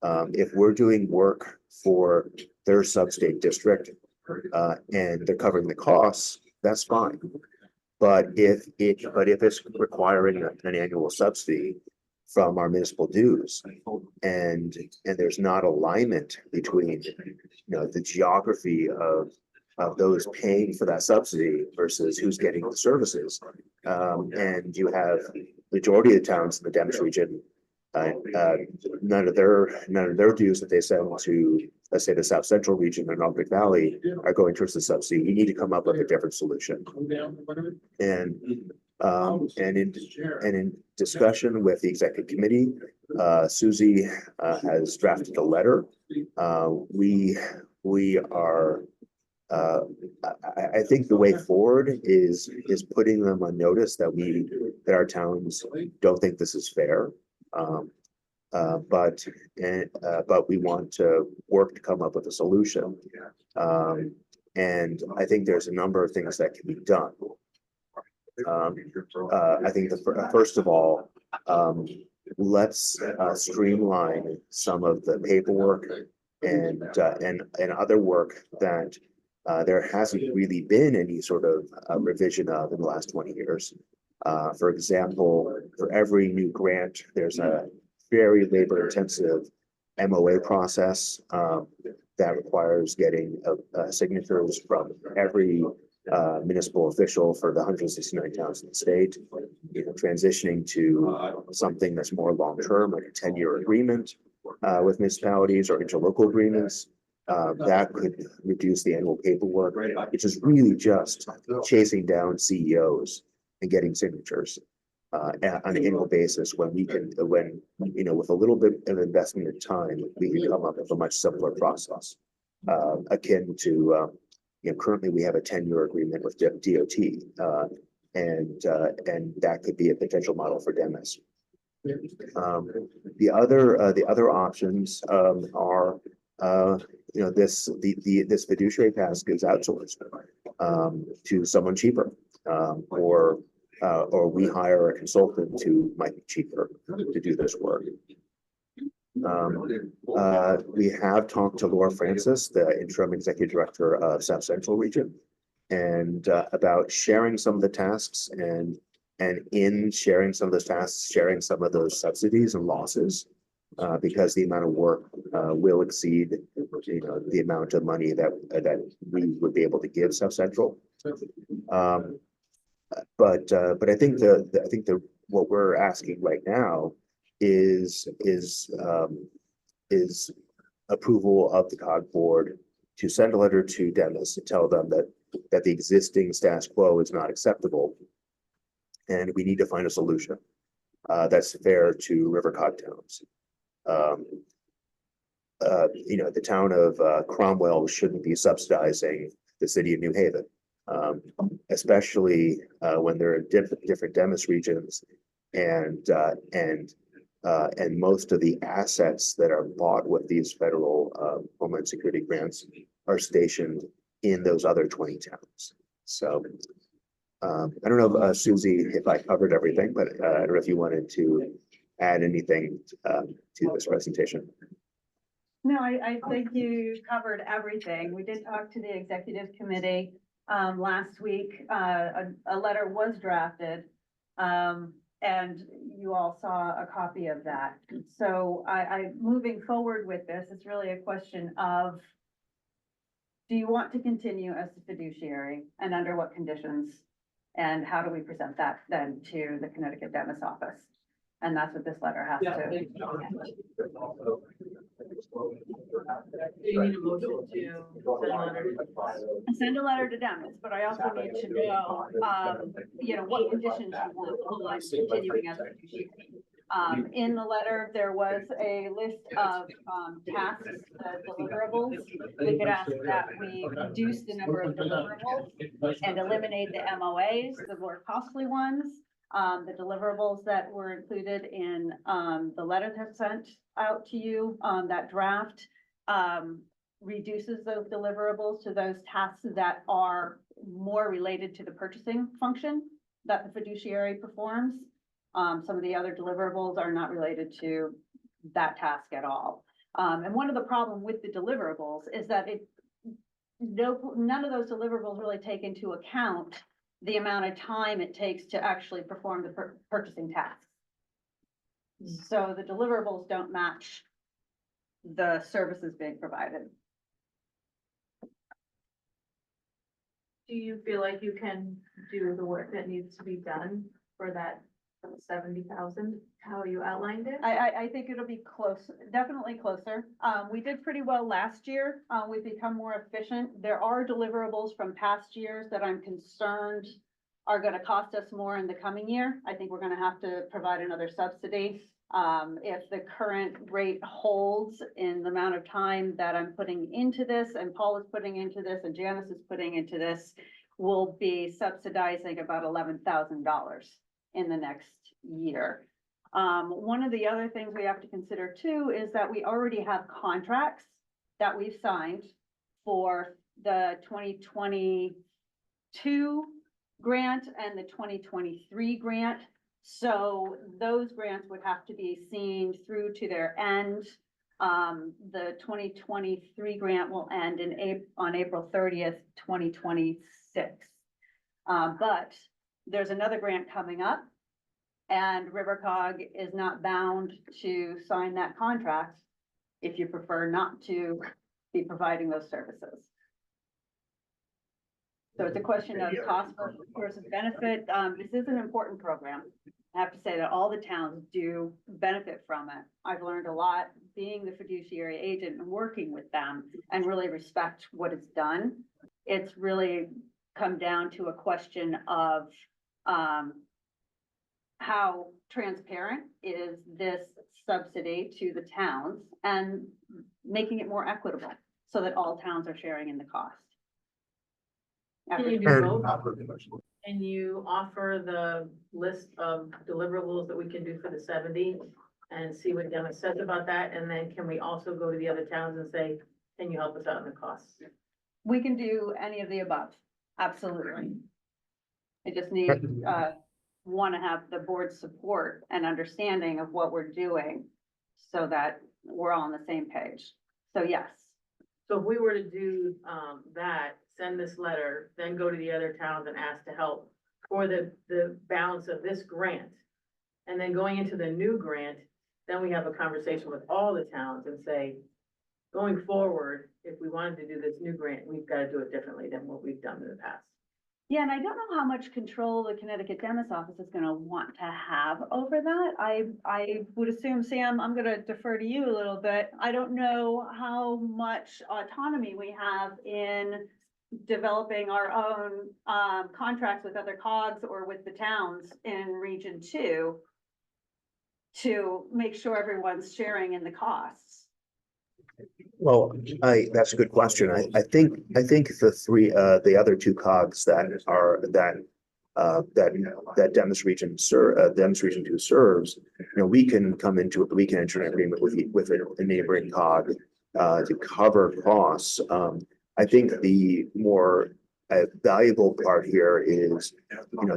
If we're doing work for their sub-state district and they're covering the costs, that's fine. But if it's requiring an annual subsidy from our municipal dues, and there's not alignment between the geography of those paying for that subsidy versus who's getting the services, and you have majority of the towns in the Demis region, none of their dues that they send to, let's say, the South Central region and Norfolk Valley are going towards the subsidy. You need to come up with a different solution. And in discussion with the executive committee, Susie has drafted a letter. We are. I think the way forward is putting them on notice that our towns don't think this is fair. But we want to work to come up with a solution. And I think there's a number of things that can be done. I think first of all, let's streamline some of the paperwork and other work that there hasn't really been any sort of revision of in the last 20 years. For example, for every new grant, there's a very labor-intensive MOA process that requires getting signatures from every municipal official for the 169 towns in the state. Transitioning to something that's more long-term, like a 10-year agreement with municipalities or interlocal agreements. That could reduce the annual paperwork, which is really just chasing down CEOs and getting signatures. on an annual basis when we can, when, you know, with a little bit of investment in time, we can come up with a much simpler process. Akin to, you know, currently we have a 10-year agreement with DOT, and that could be a potential model for Dennis. The other options are, you know, this fiduciary task is outsourced to someone cheaper, or we hire a consultant who might be cheaper to do this work. We have talked to Laura Francis, the interim executive director of South Central Region, and about sharing some of the tasks, and in sharing some of those tasks, sharing some of those subsidies and losses, because the amount of work will exceed, you know, the amount of money that we would be able to give South Central. But I think what we're asking right now is approval of the COG board to send a letter to Dennis to tell them that the existing status quo is not acceptable, and we need to find a solution that's fair to RiverCOG towns. You know, the town of Cromwell shouldn't be subsidizing the city of New Haven, especially when there are different Demis regions, and most of the assets that are bought with these federal Homeland Security grants are stationed in those other 20 towns. So I don't know, Susie, if I covered everything, but I don't know if you wanted to add anything to this presentation. No, I think you covered everything. We did talk to the executive committee last week. A letter was drafted, and you all saw a copy of that. So moving forward with this, it's really a question of, do you want to continue as the fiduciary, and under what conditions? And how do we present that then to the Connecticut Demis office? And that's what this letter has to. Do you need a motion to Send a letter to Demis, but I also need to know, you know, what conditions you want on continuing as a fiduciary. In the letter, there was a list of tasks, deliverables. We could ask that we reduce the number of deliverables and eliminate the MOAs, the more costly ones. The deliverables that were included in the letter that's sent out to you, that draft, reduces those deliverables to those tasks that are more related to the purchasing function that the fiduciary performs. Some of the other deliverables are not related to that task at all. And one of the problem with the deliverables is that none of those deliverables really take into account the amount of time it takes to actually perform the purchasing tasks. So the deliverables don't match the services being provided. Do you feel like you can do the work that needs to be done for that 70,000, how you outlined it? I think it'll be close, definitely closer. We did pretty well last year. We've become more efficient. There are deliverables from past years that I'm concerned are going to cost us more in the coming year. I think we're going to have to provide another subsidy. If the current rate holds in the amount of time that I'm putting into this, and Paul is putting into this, and Janice is putting into this, we'll be subsidizing about $11,000 in the next year. One of the other things we have to consider too is that we already have contracts that we've signed for the 2022 grant and the 2023 grant. So those grants would have to be seen through to their end. The 2023 grant will end on April 30th, 2026. But there's another grant coming up, and RiverCOG is not bound to sign that contract if you prefer not to be providing those services. So it's a question of cost versus benefit. This is an important program. I have to say that all the towns do benefit from it. I've learned a lot being the fiduciary agent and working with them, and really respect what it's done. It's really come down to a question of how how transparent is this subsidy to the towns and making it more equitable so that all towns are sharing in the cost. Can you do both? And you offer the list of deliverables that we can do for the 70 and see what Dennis says about that, and then can we also go to the other towns and say, can you help us out in the costs? We can do any of the above, absolutely. I just need, want to have the board's support and understanding of what we're doing so that we're all on the same page. So yes. So if we were to do, that, send this letter, then go to the other towns and ask to help for the balance of this grant, and then going into the new grant, then we have a conversation with all the towns and say, going forward, if we wanted to do this new grant, we've got to do it differently than what we've done in the past. Yeah, and I don't know how much control the Connecticut Demis office is gonna want to have over that. I would assume, Sam, I'm gonna defer to you a little bit. I don't know how much autonomy we have in developing our own contracts with other COGs or with the towns in Region 2 to make sure everyone's sharing in the costs. Well, that's a good question. I think the other two COGs that Demis Region 2 serves, we can enter an agreement with a neighboring COG to cover costs. I think the more valuable part here is,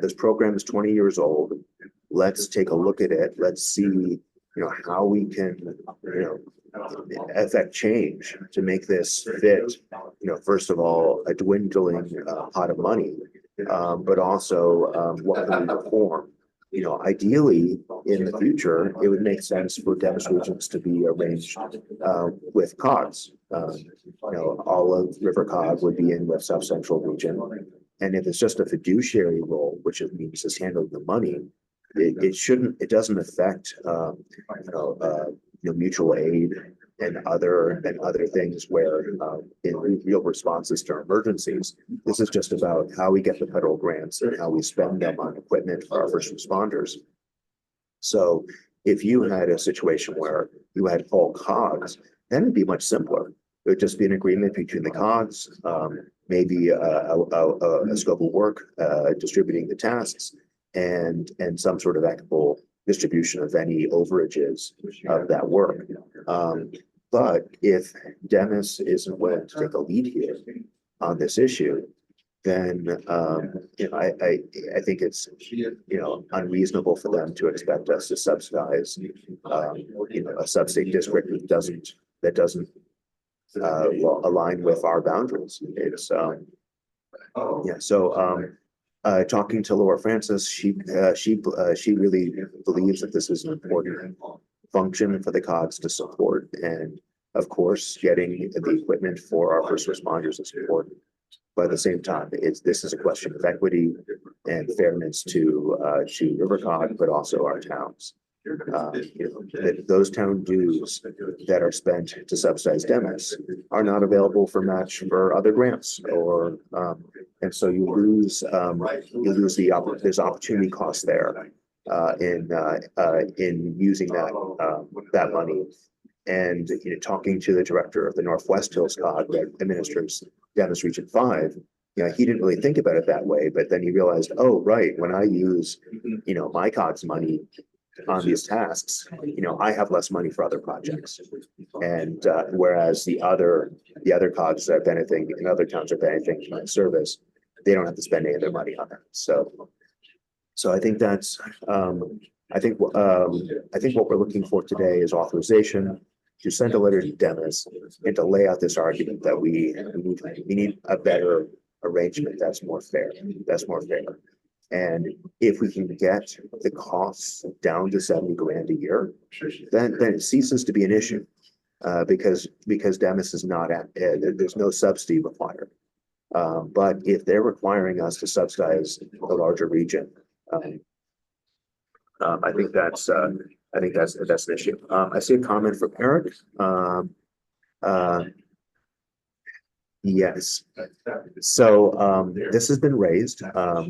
this program is 20 years old. Let's take a look at it. Let's see, how we can, affect change to make this fit, first of all, a dwindling pot of money, but also what can we reform? Ideally, in the future, it would make sense for Demis regions to be arranged with COGs. All of RiverCOG would be in the South Central region. And if it's just a fiduciary role, which it means is handling the money, it doesn't affect, mutual aid and other things where in real responses to emergencies, this is just about how we get the federal grants and how we spend them on equipment for our first responders. So if you had a situation where you had all COGs, then it'd be much simpler. It would just be an agreement between the COGs, maybe a scope of work, distributing the tasks, and some sort of equitable distribution of any overages of that work. But if Demis isn't willing to take a lead here on this issue, then I think it's unreasonable for them to expect us to subsidize a sub-state district that doesn't align with our boundaries. It's talking to Laura Francis, she really believes that this is an important function for the COGs to support, and of course, getting the equipment for our first responders is important. But at the same time, this is a question of equity and fairness to RiverCOG, but also our towns. Those town dues that are spent to subsidize Demis are not available for match for other grants, and so you lose there's opportunity cost there in using that money. And talking to the director of the Northwest Hills COG that administers Demis Region 5, he didn't really think about it that way, but then he realized, oh, right, when I use, my COG's money on these tasks, I have less money for other projects. And whereas the other COGs that are benefiting and other towns are benefiting from that service, they don't have to spend any of their money on that. So I think that's, I think what we're looking for today is authorization to send a letter to Demis and to lay out this argument that we need a better arrangement that's more fair. And if we can get the costs down to 70 grand a year, then it ceases to be an issue, because Demis is not there's no subsidy required. But if they're requiring us to subsidize a larger region, I think that's an issue. I see a comment from Eric. Yes. So this has been raised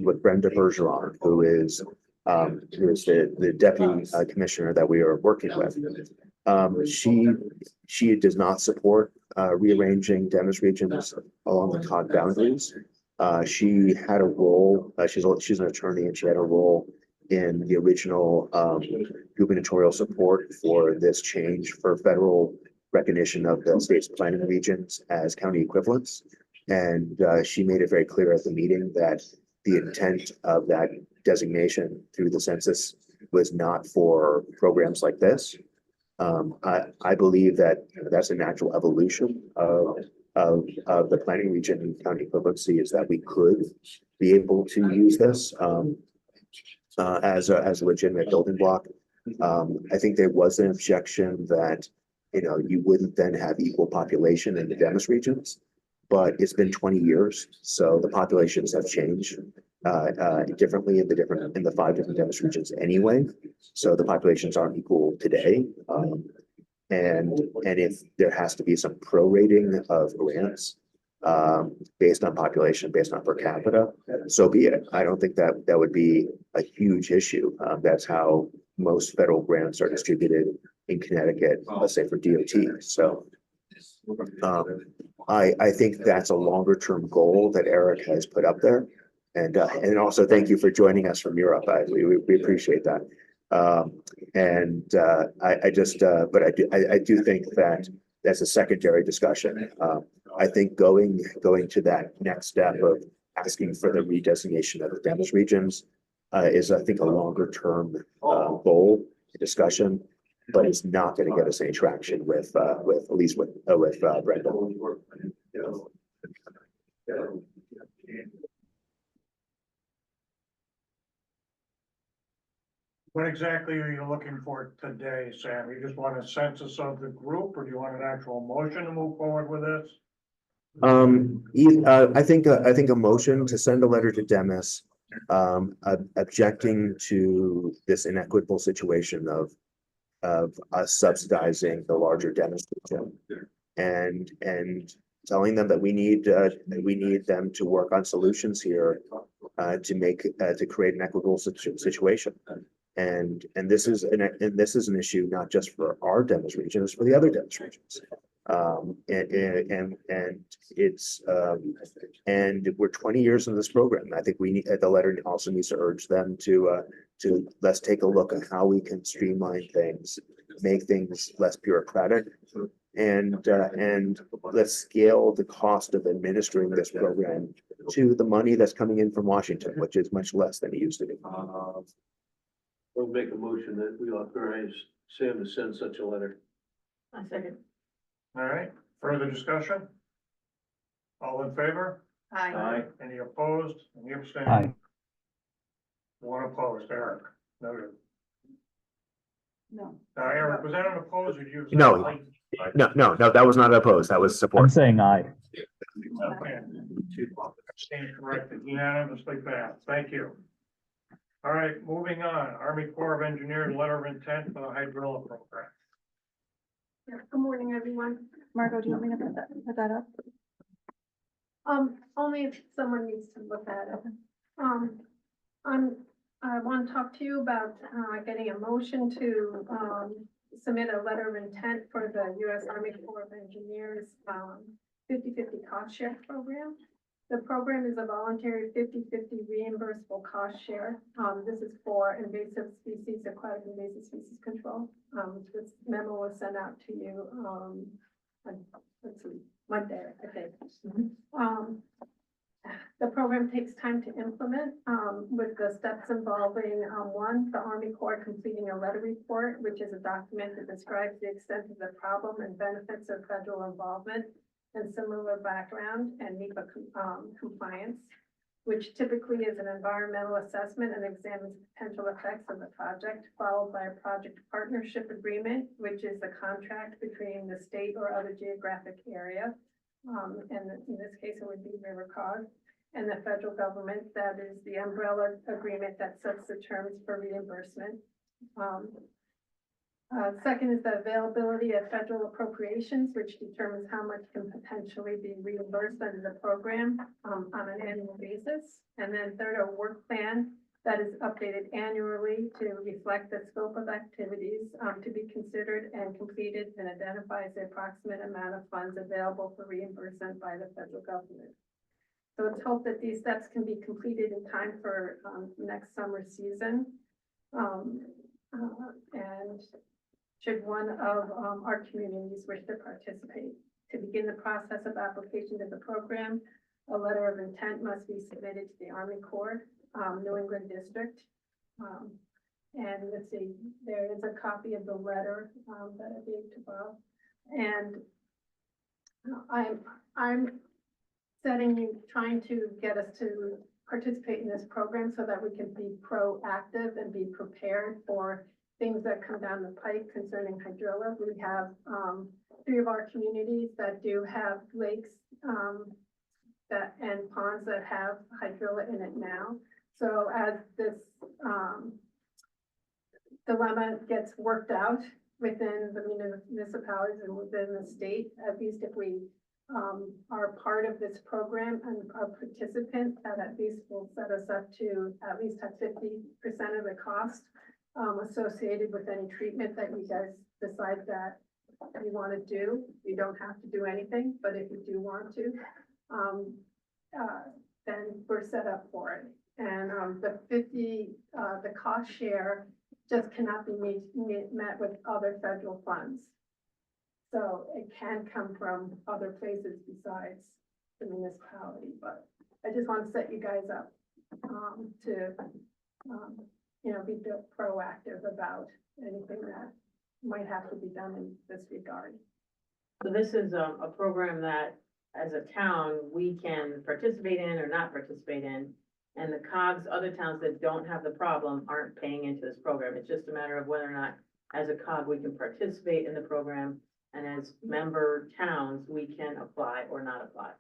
with Brenda Bergeron, who is who is the deputy commissioner that we are working with. She does not support rearranging Dennis regions along the COG boundaries. She had a role, she's an attorney, and she had a role in the original gubernatorial support for this change for federal recognition of the state's planning regions as county equivalents. And she made it very clear at the meeting that the intent of that designation through the census was not for programs like this. I believe that that's a natural evolution of the planning region and county equivalency, is that we could be able to use this as a legitimate building block. I think there was an objection that, you wouldn't then have equal population in the Dennis regions, but it's been 20 years, so the populations have changed differently in the 5 different Dennis regions anyway. So the populations aren't equal today. And if there has to be some prorating of grants based on population, based on per capita, so be it. I don't think that would be a huge issue. That's how most federal grants are distributed in Connecticut, let's say for DOT. So I think that's a longer term goal that Eric has put up there. And also thank you for joining us from Europe. We appreciate that. I do think that that's a secondary discussion. I think going to that next step of asking for the redesignation of the Dennis regions is, I think, a longer term goal discussion, but it's not going to get us any traction with at least with Brenda. What exactly are you looking for today, Sam? You just want a census of the group, or do you want an actual motion to move forward with this? I think a motion to send a letter to Dennis, objecting to this inequitable situation of us subsidizing the larger Dennis region, and telling them that we need them to work on solutions here to create an equitable situation. And this is an issue not just for our Dennis region, it's for the other Dennis regions. And we're 20 years in this program. I think the letter also needs to urge them to let's take a look at how we can streamline things, make things less bureaucratic, and let's scale the cost of administering this program to the money that's coming in from Washington, which is much less than it used to be. We'll make a motion that we authorize Sam to send such a letter. A second. All right, further discussion? All in favor? Aye. Any opposed? Any abstaining? Aye. One opposed, Eric. Noted. No. Eric, was that an opposed or you? No, that was not opposed. That was support. I'm saying aye. Okay. Abstained, corrected, unanimously passed. Thank you. All right, moving on. Army Corps of Engineers letter of intent for the hydrilla program. Yeah, good morning, everyone. Margot, do you want me to put that up? Only if someone needs to look at it. I want to talk to you about, getting a motion to, submit a letter of intent for the U.S. Army Corps of Engineers, 50/50 cost share program. The program is a voluntary 50/50 reimbursable cost share. This is for invasive species, aquatic invasive species control. This memo was sent out to you, let's see, Monday, I think. The program takes time to implement, with the steps involving, one, the Army Corps completing a letter report, which is a document that describes the extent of the problem and benefits of federal involvement and similar background and NEPA compliance, which typically is an environmental assessment and examines potential effects of the project, followed by a project partnership agreement, which is the contract between the state or other geographic area. And in this case, it would be RiverCOG, and the federal government. That is the umbrella agreement that sets the terms for reimbursement. Second is the availability of federal appropriations, which determines how much can potentially be reimbursed under the program on an annual basis. And then third, a work plan that is updated annually to reflect the scope of activities to be considered and completed and identifies the approximate amount of funds available for reimbursement by the federal government. So it's hoped that these steps can be completed in time for next summer season. And should one of our communities wish to participate. To begin the process of application to the program, a letter of intent must be submitted to the Army Corps, New England District. And let's see, there is a copy of the letter that I gave to Bob. And I'm trying to get us to participate in this program so that we can be proactive and be prepared for things that come down the pike concerning hydrilla. We have 3 of our communities that do have lakes and ponds that have hydrilla in it now. So as this dilemma gets worked out within the municipalities and within the state, at least if we are part of this program and a participant, that at least will set us up to at least have 50% of the cost associated with any treatment that you guys decide that you want to do. You don't have to do anything, but if you do want to, then we're set up for it. And the cost share just cannot be met with other federal funds. So it can come from other places besides the municipality, but I just want to set you guys up to be proactive about anything that might have to be done in this regard. So this is a program that, as a town, we can participate in or not participate in. And the COGs, other towns that don't have the problem aren't paying into this program. It's just a matter of whether or not, as a COG, we can participate in the program. And as member towns, we can apply or not apply.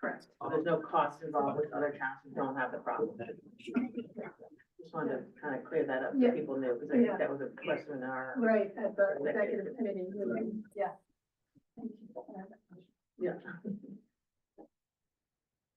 Correct. So there's no cost involved with other towns who don't have the problem. Just wanted to kind of clear that up so people knew, because I think that was a question in our. Right, at the executive committee meeting, yeah. Thank you. Yeah.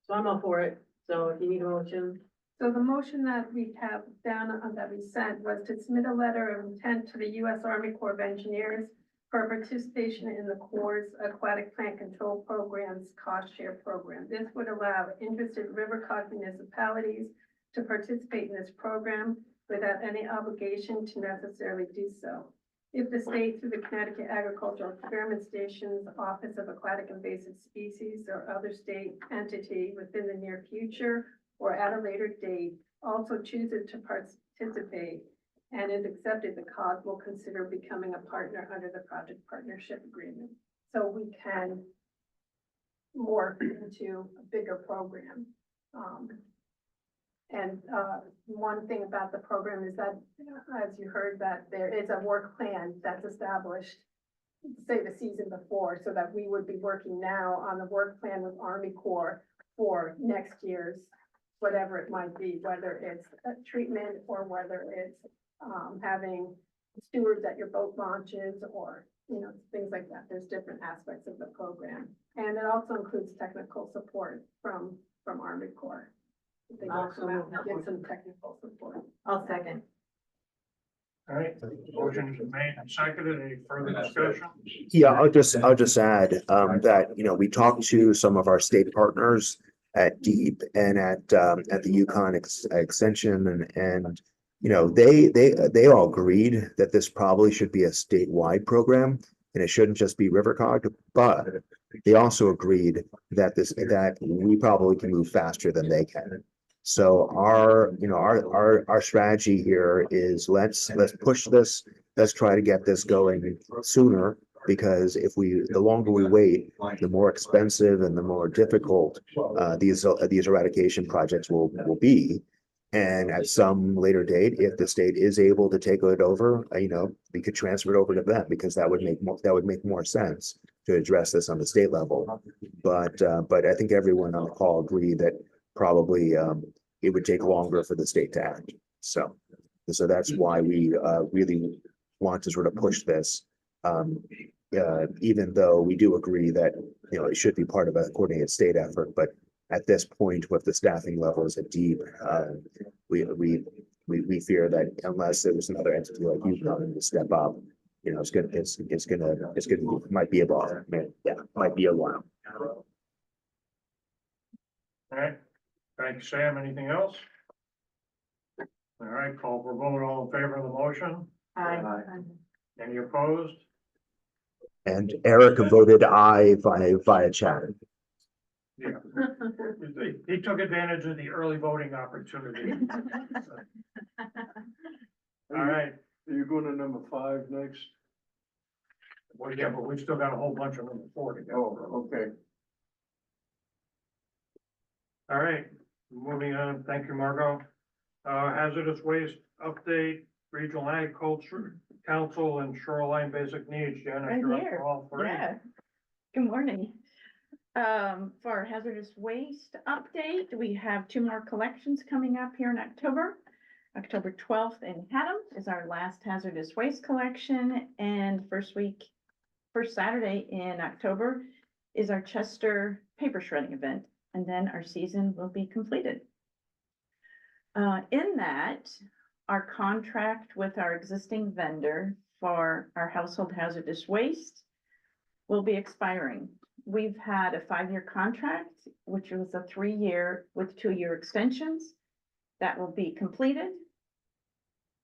So I'm all for it. So if you need a motion. So the motion that we have down that we sent was to submit a letter of intent to the U.S. Army Corps of Engineers for participation in the Corps' Aquatic Plant Control Program's cost share program. This would allow interested RiverCOG municipalities to participate in this program without any obligation to necessarily do so. If the state, through the Connecticut Agricultural Experiment Station's Office of Aquatic Invasive Species or other state entity within the near future or at a later date, also chooses to participate and is accepted, the COG will consider becoming a partner under the project partnership agreement. So we can morph into a bigger program. One thing about the program is that, as you heard, that there is a work plan that's established, say the season before, so that we would be working now on the work plan with Army Corps for next year's, whatever it might be, whether it's a treatment or whether it's having stewards at your boat launches or, things like that. There's different aspects of the program. And it also includes technical support from Army Corps. They will come out and get some technical support. I'll second. All right, motion is made and seconded. Any further discussion? Yeah, I'll just add that, we talked to some of our state partners at DEEP and at the Yukon Extension and they all agreed that this probably should be a statewide program and it shouldn't just be RiverCOG, but they also agreed that we probably can move faster than they can. So our strategy here is let's push this, let's try to get this going sooner, because the longer we wait, the more expensive and the more difficult these eradication projects will be. And at some later date, if the state is able to take it over, we could transfer it over to them, because that would make more sense to address this on the state level. But I think everyone on the call agreed that probably it would take longer for the state to act. So that's why we really want to sort of push this, even though we do agree that it should be part of a coordinated state effort. But at this point, with the staffing levels at DEEP, we we fear that unless there was another entity like you coming to step up, you know, might be a while. Yeah, might be a while. All right, thank you, Sam. Anything else? All right, call for vote. All in favor of the motion? Any opposed? And Eric voted aye via chat. Yeah. He took advantage of the early voting opportunity. All right, Are you going to number 5 next? well, yeah, but we've still got a whole bunch of number 4 to go. Oh, okay. All right, moving on. Thank you, Margot. Hazardous waste update, Regional Agriculture Council and Shoreline Basic Needs. Janice, Right you're up here. for all three. Yeah. Good morning. For our hazardous waste update, we have 2 more collections coming up here in October. October 12th in Haddam is our last hazardous waste collection, and first Saturday in October is our Chester paper shredding event, and then our season will be completed. In that, our contract with our existing vendor for our household hazardous waste will be expiring. We've had a 5-year contract, which was a 3-year with 2-year extensions. That will be completed.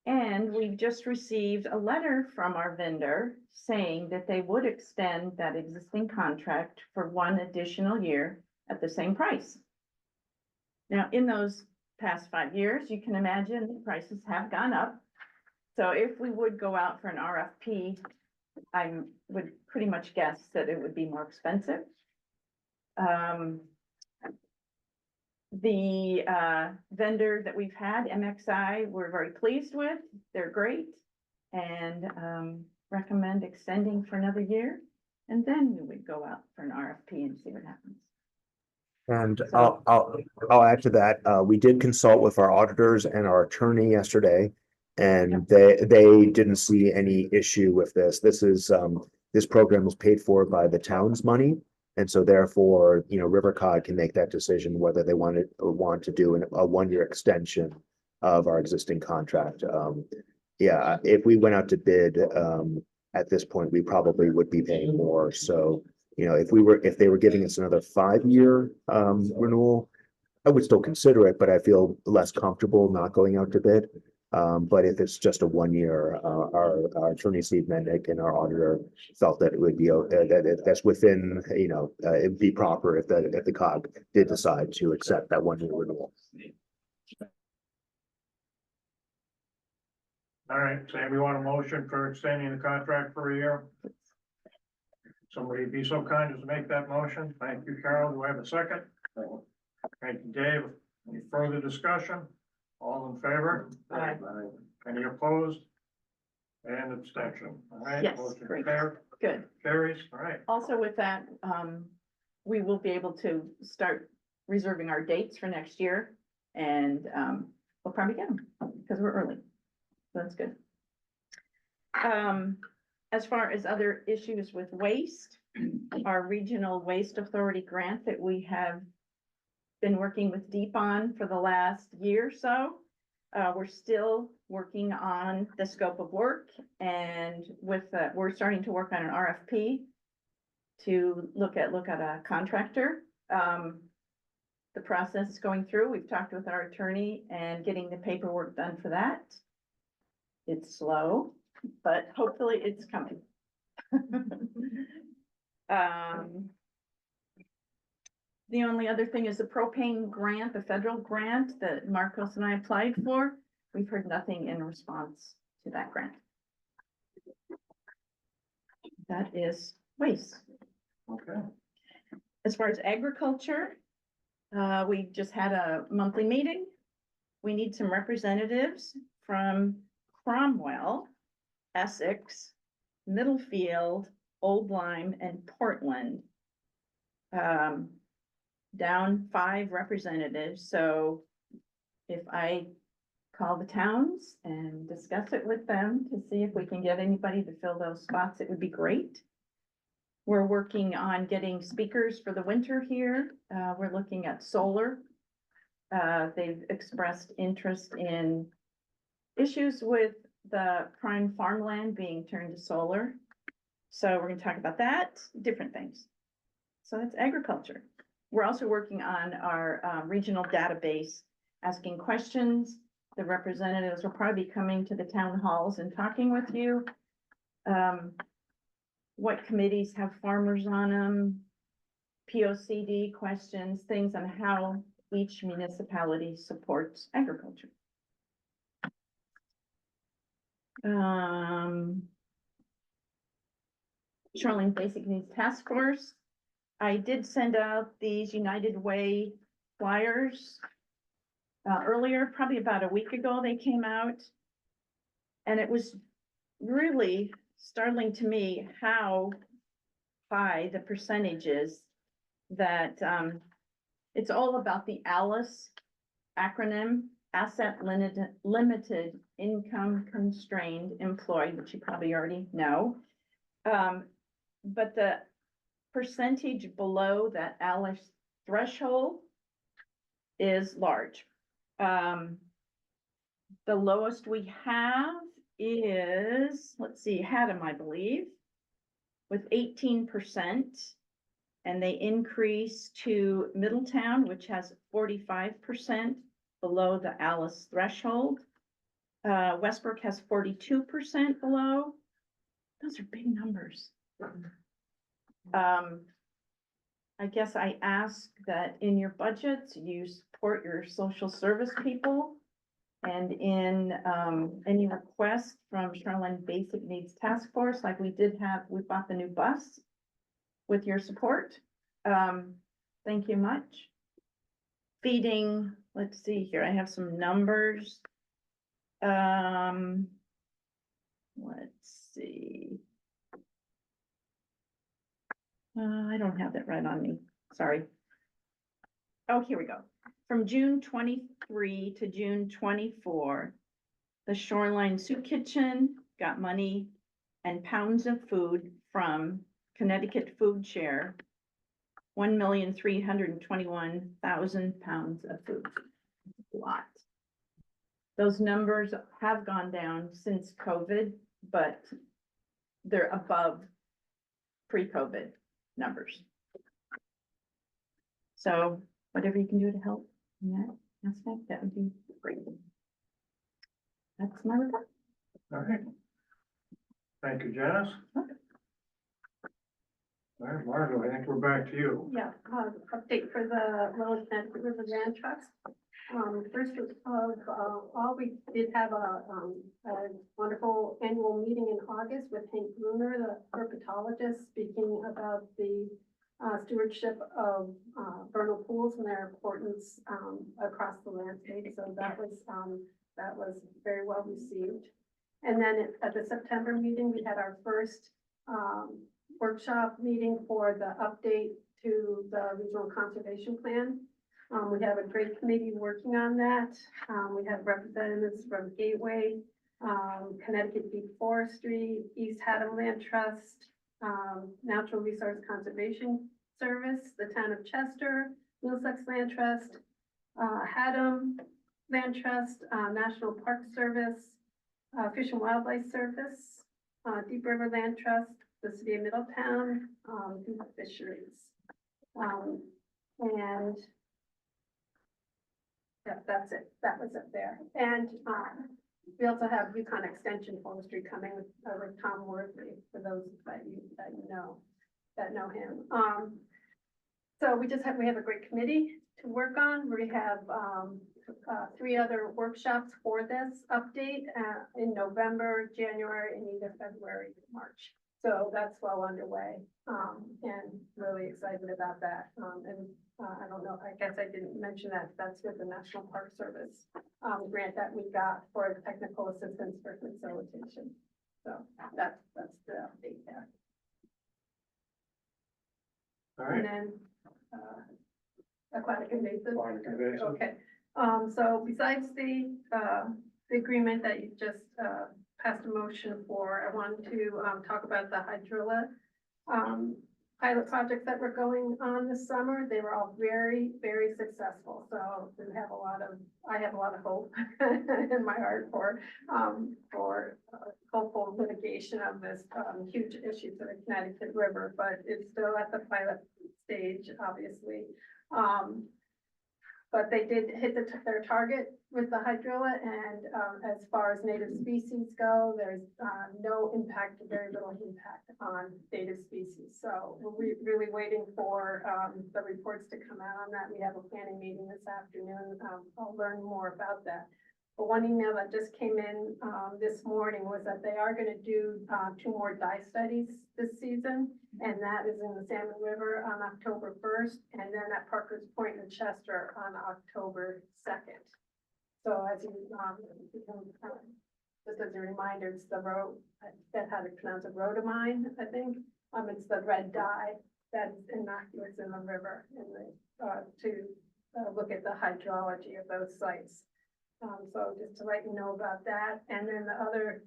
And we've just received a letter from our vendor saying that they would extend that existing contract for 1 additional year at the same price. Now, in those past 5 years, you can imagine the prices have gone up. So if we would go out for an RFP, I would pretty much guess that it would be more expensive. The vendor that we've had, MXI, we're very pleased with. They're great, and recommend extending for another year. And then we would go out for an RFP and see what happens. And I'll add to that. We did consult with our auditors and our attorney yesterday, and they didn't see any issue with this. This program is paid for by the town's money. And so therefore, you know, RiverCOG can make that decision whether they want to do a 1-year extension of our existing contract. Yeah, if we went out to bid, at this point, we probably would be paying more. So, you know, if they were giving us another 5-year renewal, I would still consider it, but I feel less comfortable not going out to bid. But if it's just a 1-year, our attorney Steve Mendick and our auditor felt that it would be that's within, you know, it'd be proper if the COG did decide to accept that 1-year renewal. All right, Sam, we want a motion for extending the contract for a year? Somebody be so kind as to make that motion. Thank you, Carol. Do I have a second? Thank you, Dave. Any further discussion? All in favor? Aye. Any opposed? And abstention, all right? Yes, Motion great. Good. Carries, all right. Also with that, we will be able to start reserving our dates for next year, and we'll probably get them because we're early. So that's good. As far as other issues with waste, our Regional Waste Authority grant that we have been working with Deep on for the last year or so. We're still working on the scope of work, and we're starting to work on an RFP to look at a contractor. The process is going through. We've talked with our attorney and getting the paperwork done for that. It's slow, but hopefully it's coming. The only other thing is the propane grant, the federal grant that Marcos and I applied for. We've heard nothing in response to that grant. That is waste. Okay. As far as agriculture, we just had a monthly meeting. We need some representatives from Cromwell, Essex, Middlefield, Old Lyme, and Portland. Down 5 representatives. So if I call the towns and discuss it with them to see if we can get anybody to fill those spots, it would be great. We're working on getting speakers for the winter here. We're looking at solar. They've expressed interest in issues with the prime farmland being turned to solar. So we're gonna talk about that, different things. So that's agriculture. We're also working on our regional database, asking questions. The representatives will probably be coming to the town halls and talking with you. What committees have farmers on them? POCD questions, things on how each municipality supports agriculture. Shoreline Basic Needs Task Force. I did send out these United Way flyers earlier, probably about a week ago they came out. And it was really startling to me how high the percentage is that it's all about the ALICE acronym, Asset Limited Income Constrained Employed, which you probably already know. But the percentage below that ALICE threshold is large. The lowest we have is, let's see, Haddam, I believe, with 18%. And they increase to Middletown, which has 45% below the ALICE threshold. Westbrook has 42% below. Those are big numbers. I guess I ask that in your budgets, you support your social service people. And in any request from Shoreline Basic Needs Task Force, like we bought the new bus with your support. Thank you much. Feeding, let's see here, I have some numbers. Let's see. I don't have that right on me, sorry. Oh, here we go. From June 23 to June 24, the Shoreline Soup Kitchen got money and pounds of food from Connecticut Food Share, 1,321,000 pounds of food. A lot. Those numbers have gone down since COVID, but they're above pre-COVID numbers. So whatever you can do to help in that aspect, that would be great. That's my report. All right. Thank you, Janice. All right, Margot, I think we're back to you. Yeah, update for the Lower Connecticut River Land Trust. First of all, we did have a wonderful annual meeting in August with Hank Bruner, the herpetologist, speaking about the stewardship of vernal pools and their importance across the landscape. So that was very well received. And then at the September meeting, we had our first workshop meeting for the update to the regional conservation plan. We have a great committee working on that. We have representatives from Gateway, Connecticut Deep Forestry, East Haddam Land Trust, Natural Resource Conservation Service, the Town of Chester, Middlesex Land Trust, Haddam Land Trust, National Park Service, Fish and Wildlife Service, Deep River Land Trust, the City of Middletown, Deep Fisheries. And yeah, that's it. That was it there. And we also have Yukon Extension Forestry coming with Tom Worthley, for those that know him. So we have a great committee to work on. We have 3 other workshops for this update in November, January, and either February or March. So that's well underway, and really excited about that. I don't know, I guess I didn't mention that that's with the National Park Service grant that we got for technical assistance for facilitation. So that's the update there. All right. And then aquatic invasive. Aquatic invasive. Okay. So besides the agreement that you just passed a motion for, I wanted to talk about the hydrilla pilot projects that were going on this summer. They were all very, very successful. So I have a lot of hope in my heart for hopeful mitigation of this huge issue to the Connecticut River, but it's still at the pilot stage, obviously. But they did hit their target with the hydrilla, and as far as native species go, there's no impact, very little impact on native species. So we're really waiting for the reports to come out on that. We have a planning meeting this afternoon. I'll learn more about that. But one email that just came in this morning was that they are going to do 2 more dye studies this season, and that is in the Salmon River on October 1st, and then at Parker's Point in Chester on October 2nd. So as you, just as a reminder, it's the road, that how to pronounce it, rhodamine, I think. It's the red dye that's innocuous in the river, to look at the hydrology of those sites. So just to let you know about that. And then the other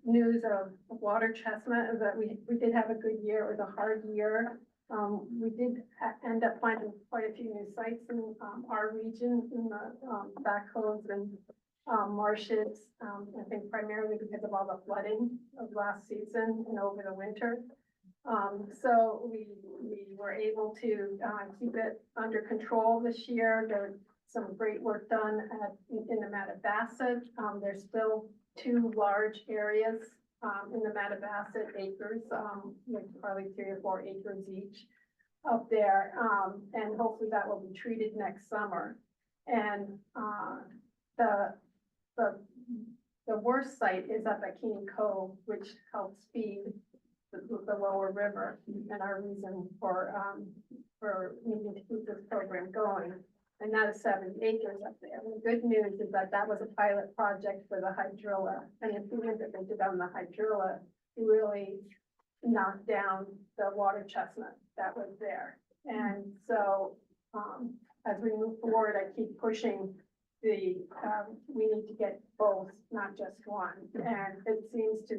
news of water chestnut is that we did have a good year. It was a hard year. We did end up finding quite a few new sites in our region, in the backhoes and marshes. I think primarily because of all the flooding of last season and over the winter. So we were able to keep it under control this year. There was some great work done in the Mattabasset. There's still 2 large areas in the Mattabasset acres, like probably 3 or 4 acres each up there. And hopefully that will be treated next summer. And the worst site is up at Keeney Cove, which helps feed the lower river, and our reason for needing to keep this program going. And that is 70 acres up there. And the good news is that that was a pilot project for the hydrilla. And if we look at what they did on the hydrilla, it really knocked down the water chestnut that was there. And so as we move forward, I keep pushing we need to get both, not just one. And it seems to,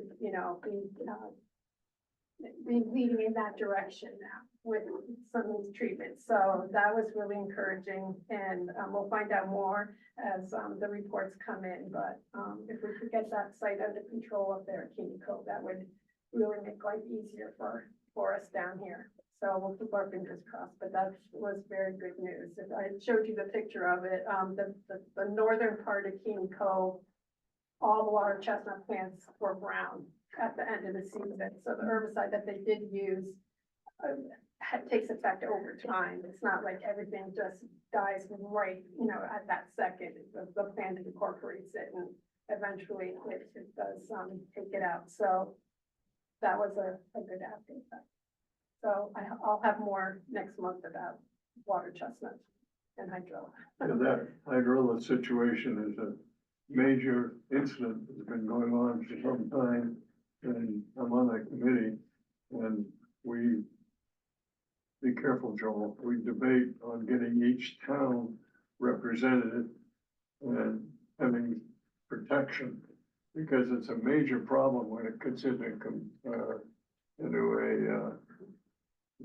be leading in that direction now with some of these treatments. So that was really encouraging, and we'll find out more as the reports come in. But if we could get that site under control up there at Keeney Cove, that would really make life easier for us down here. So we'll keep our fingers crossed, but that was very good news. And I showed you the picture of it. The northern part of Keeney Cove, all the water chestnut plants were brown at the end of the season. So the herbicide that they did use takes effect over time. It's not like everything just dies right, at that second. The plant incorporates it, and eventually it does take it out. So that was a good update. So I'll have more next month about water chestnut and hydrilla. That hydrilla situation is a major incident that's been going on for some time. And I'm on that committee, and we, be careful, Joel, we debate on getting each town represented and having protection, because it's a major problem when it gets into the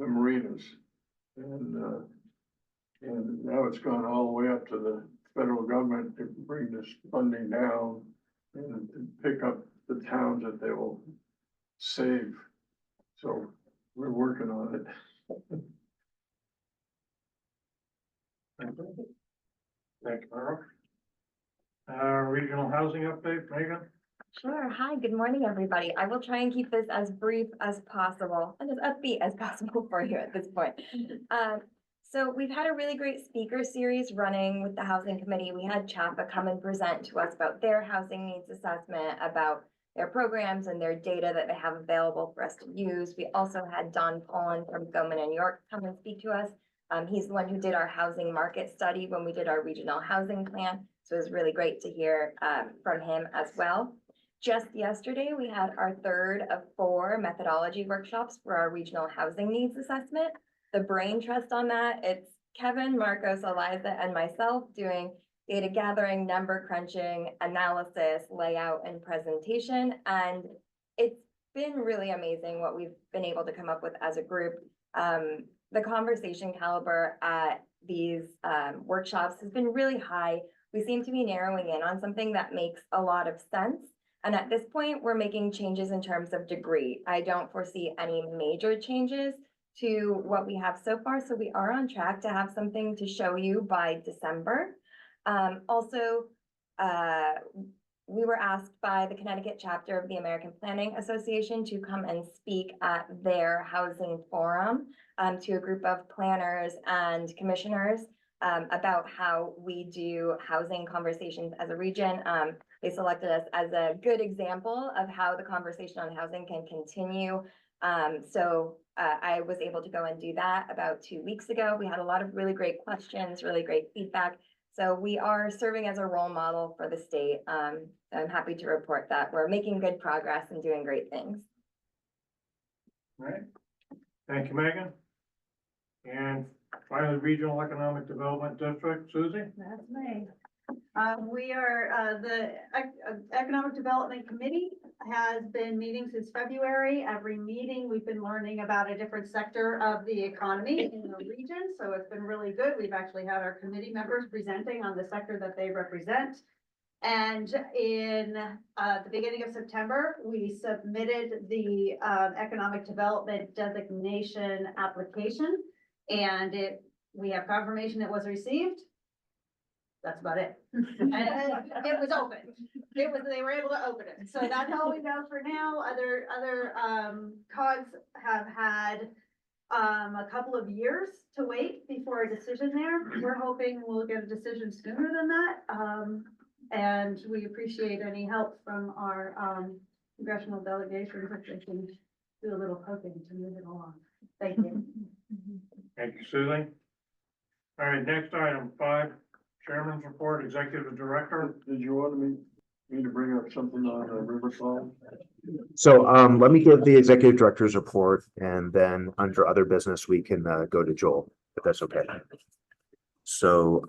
marinas. And now it's gone all the way up to the federal government to bring this funding down and pick up the towns that they will save. So we're working on it. Thank you, Carl. Regional housing update, Megan? Sure. Hi, good morning, everybody. I will try and keep this as brief as possible and as upbeat as possible for you at this point. So we've had a really great speaker series running with the Housing Committee. We had CHAPA come and present to us about their housing needs assessment, about their programs and their data that they have available for us to use. We also had Don Poland from Goldman and York come and speak to us. He's the one who did our housing market study when we did our regional housing plan. So it was really great to hear from him as well. Just yesterday, we had our 3rd of 4 methodology workshops for our regional housing needs assessment. The brain trust on that, it's Kevin, Marcos, Eliza, and myself doing data gathering, number crunching, analysis, layout, and presentation. And it's been really amazing what we've been able to come up with as a group. The conversation caliber at these workshops has been really high. We seem to be narrowing in on something that makes a lot of sense. And at this point, we're making changes in terms of degree. I don't foresee any major changes to what we have so far. So we are on track to have something to show you by December. Also, we were asked by the Connecticut chapter of the American Planning Association to come and speak at their housing forum to a group of planners and commissioners about how we do housing conversations as a region. They selected us as a good example of how the conversation on housing can continue. So I was able to go and do that about 2 weeks ago. We had a lot of really great questions, really great feedback. So we are serving as a role model for the state. I'm happy to report that we're making good progress and doing great things. All right, thank you, Megan. And finally, Regional Economic Development District, Susie? That's me. We are, the Economic Development Committee has been meeting since February. Every meeting, we've been learning about a different sector of the economy in the region. So it's been really good. We've actually had our committee members presenting on the sector that they represent. And in the beginning of September, we submitted the Economic Development Designation application. And we have confirmation it was received. That's about it. And it was open. They were able to open it. So that's all we know for now. Other COGs have had a couple of years to wait before a decision there. We're hoping we'll get a decision sooner than that. And we appreciate any help from our congressional delegations if they can do a little poking to move it along. Thank you. Thank you, Susie. All right, next item 5, Chairman's Report, Executive Director. Did you want me to bring up something on RiverCOG? So let me give the executive director's report, and then under other business, we can go to Joel, if that's okay. So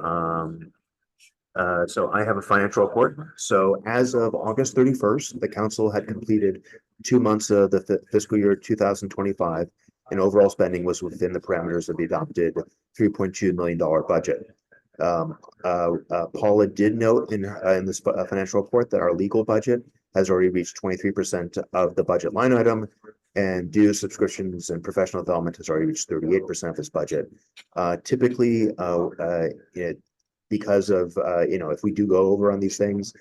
so I have a financial report. So as of August 31st, the council had completed 2 months of the fiscal year 2025, and overall spending was within the parameters of the adopted $3.2 million budget. Paula did note in this financial report that our legal budget has already reached 23% of the budget line item, and dues, subscriptions, and professional development has already reached 38% of this budget. Typically, because of if we do go over on these things,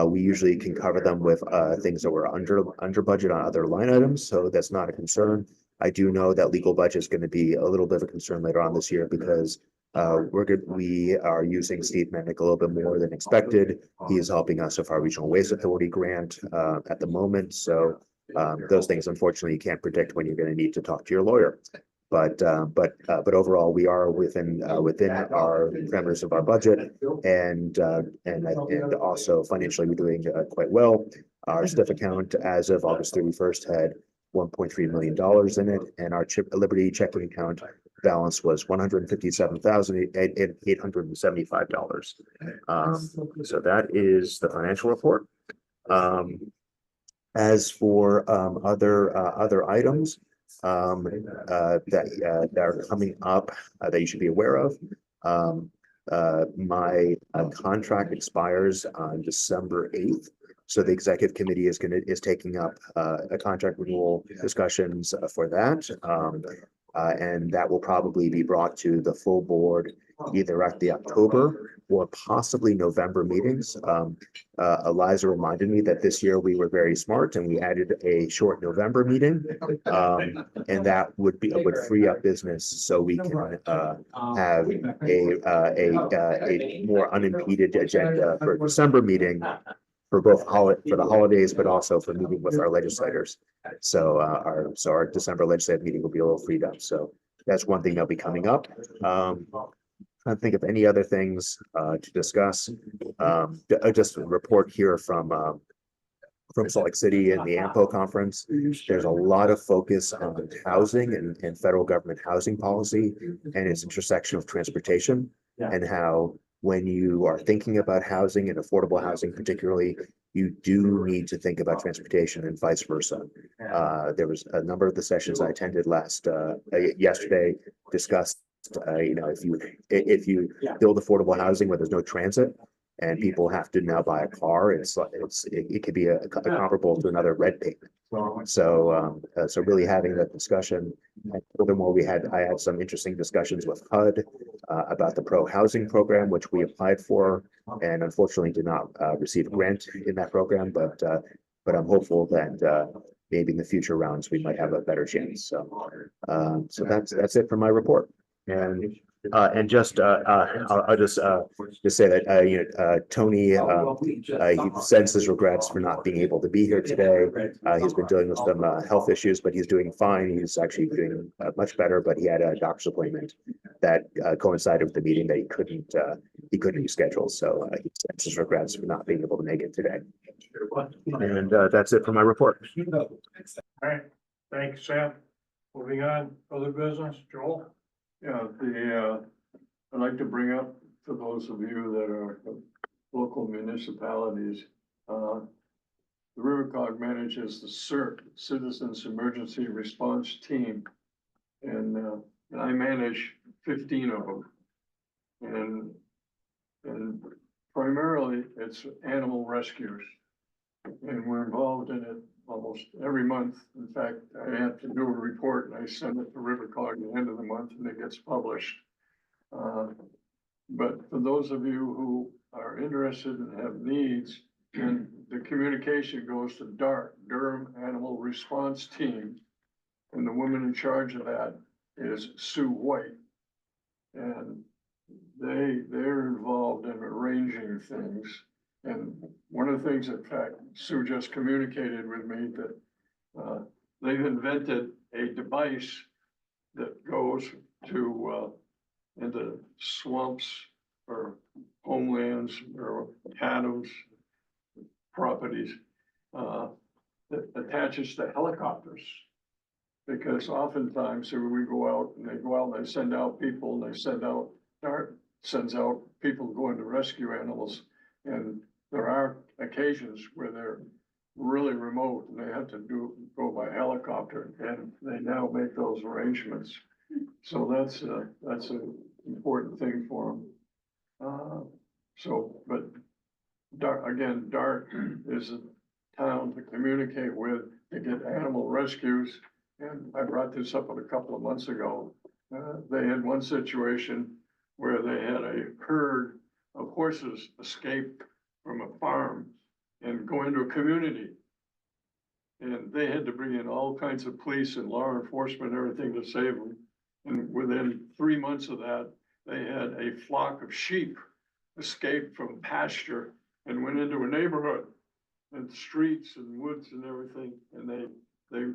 we usually can cover them with things that were under budget on other line items, so that's not a concern. I do know that legal budget is going to be a little bit of a concern later on this year because we are using Steve Mendick a little bit more than expected. He is helping us with our Regional Waste Authority grant at the moment. So those things, unfortunately, you can't predict when you're going to need to talk to your lawyer. But overall, we are within our parameters of our budget, and also financially, we're doing quite well. Our STIF account as of August 31st had $1.3 million in it, and our Liberty checking account balance was $157,875. So that is the financial report. As for other items that are coming up that you should be aware of, my contract expires on December 8th. So the executive committee is taking up a contract renewal discussions for that. And that will probably be brought to the full board either at the October or possibly November meetings. Eliza reminded me that this year we were very smart and we added a short November meeting. And that would free up business so we can have a more unimpeded agenda for December meeting for both for the holidays, but also for meeting with our legislators. So our December legislative meeting will be a little freed up. So that's one thing that'll be coming up. Trying to think of any other things to discuss. Just a report here from Salt Lake City and the MPO conference. There's a lot of focus on housing and federal government housing policy and its intersection with transportation, and how when you are thinking about housing and affordable housing, particularly, you do need to think about transportation and vice versa. There was a number of the sessions I attended yesterday discussed, if you build affordable housing where there's no transit and people have to now buy a car, it could be a comparable to another red pavement. So really having that discussion. And furthermore, I had some interesting discussions with HUD about the pro housing program, which we applied for and unfortunately did not receive a grant in that program, but I'm hopeful that maybe in the future rounds, we might have a better chance. So that's it for my report. And just I'll just say that Tony he sends his regrets for not being able to be here today. He's been dealing with some health issues, but he's doing fine. He's actually doing much better. But he had a doctor's appointment that coincided with the meeting that he couldn't reschedule. So he sends his regrets for not being able to make it today. And that's it for my report. All right, thanks, Sam. Moving on, other business, Joel? Yeah, I'd like to bring up for those of you that are local municipalities, the RiverCOG manages the CERT, Citizens Emergency Response Team. And I manage 15 of them. And primarily it's animal rescues. And we're involved in it almost every month. In fact, I have to do a report and I send it to RiverCOG at the end of the month and it gets published. But for those of you who are interested and have needs, then the communication goes to DART, Durham Animal Response Team. And the woman in charge of that is Sue White. And they're involved in arranging things. And one of the things, in fact, Sue just communicated with me that they've invented a device that goes to into swamps or homelands or Adams properties that attaches to helicopters. Because oftentimes we go out and they send out people and DART sends out people going to rescue animals. And there are occasions where they're really remote and they have to go by helicopter, and they now make those arrangements. So that's an important thing for them. But DART is a town to communicate with to get animal rescues. And I brought this up a couple of months ago. They had one situation where they had a herd of horses escape from a farm and go into a community. And they had to bring in all kinds of police and law enforcement and everything to save them. And within 3 months of that, they had a flock of sheep escape from pasture and went into a neighborhood and streets and woods and everything. And they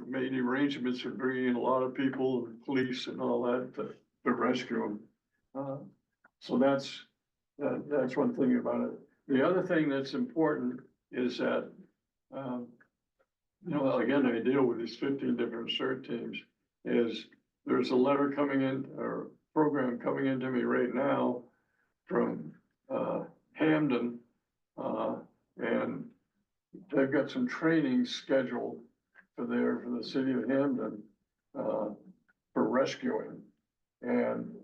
made arrangements for bringing in a lot of people and police and all that to rescue them. So that's one thing about it. The other thing that's important is that, again, I deal with these 15 different CERT teams, is there's a letter coming in, or program coming into me right now from Hamden, and they've got some training scheduled for the city of Hamden for rescuing. And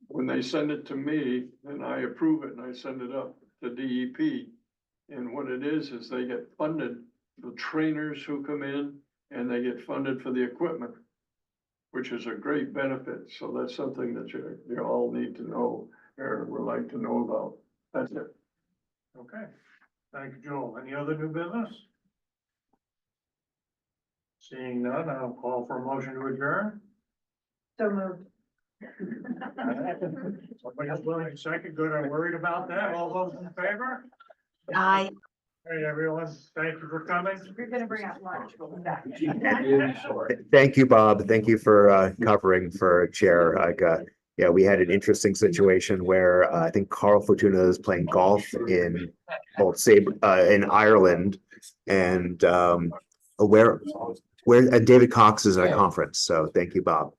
when they send it to me, then I approve it and I send it up to DEP. And what it is they get funded, the trainers who come in, and they get funded for the equipment, which is a great benefit. So that's something that you all need to know, or would like to know about. That's it. Okay, thank you, Joel. Any other new business? Seeing none, I'll call for a motion to adjourn. So moved. Somebody's willing to second, good, I'm worried about that. All those in favor? Aye. All right, everyone, thank you for coming. You're gonna bring out lunch, we'll be back. Thank you, Bob. Thank you for covering for Chair. Yeah, we had an interesting situation where I think Carl Fortuna is playing golf in in Ireland, and where and David Cox is at a conference. So thank you, Bob.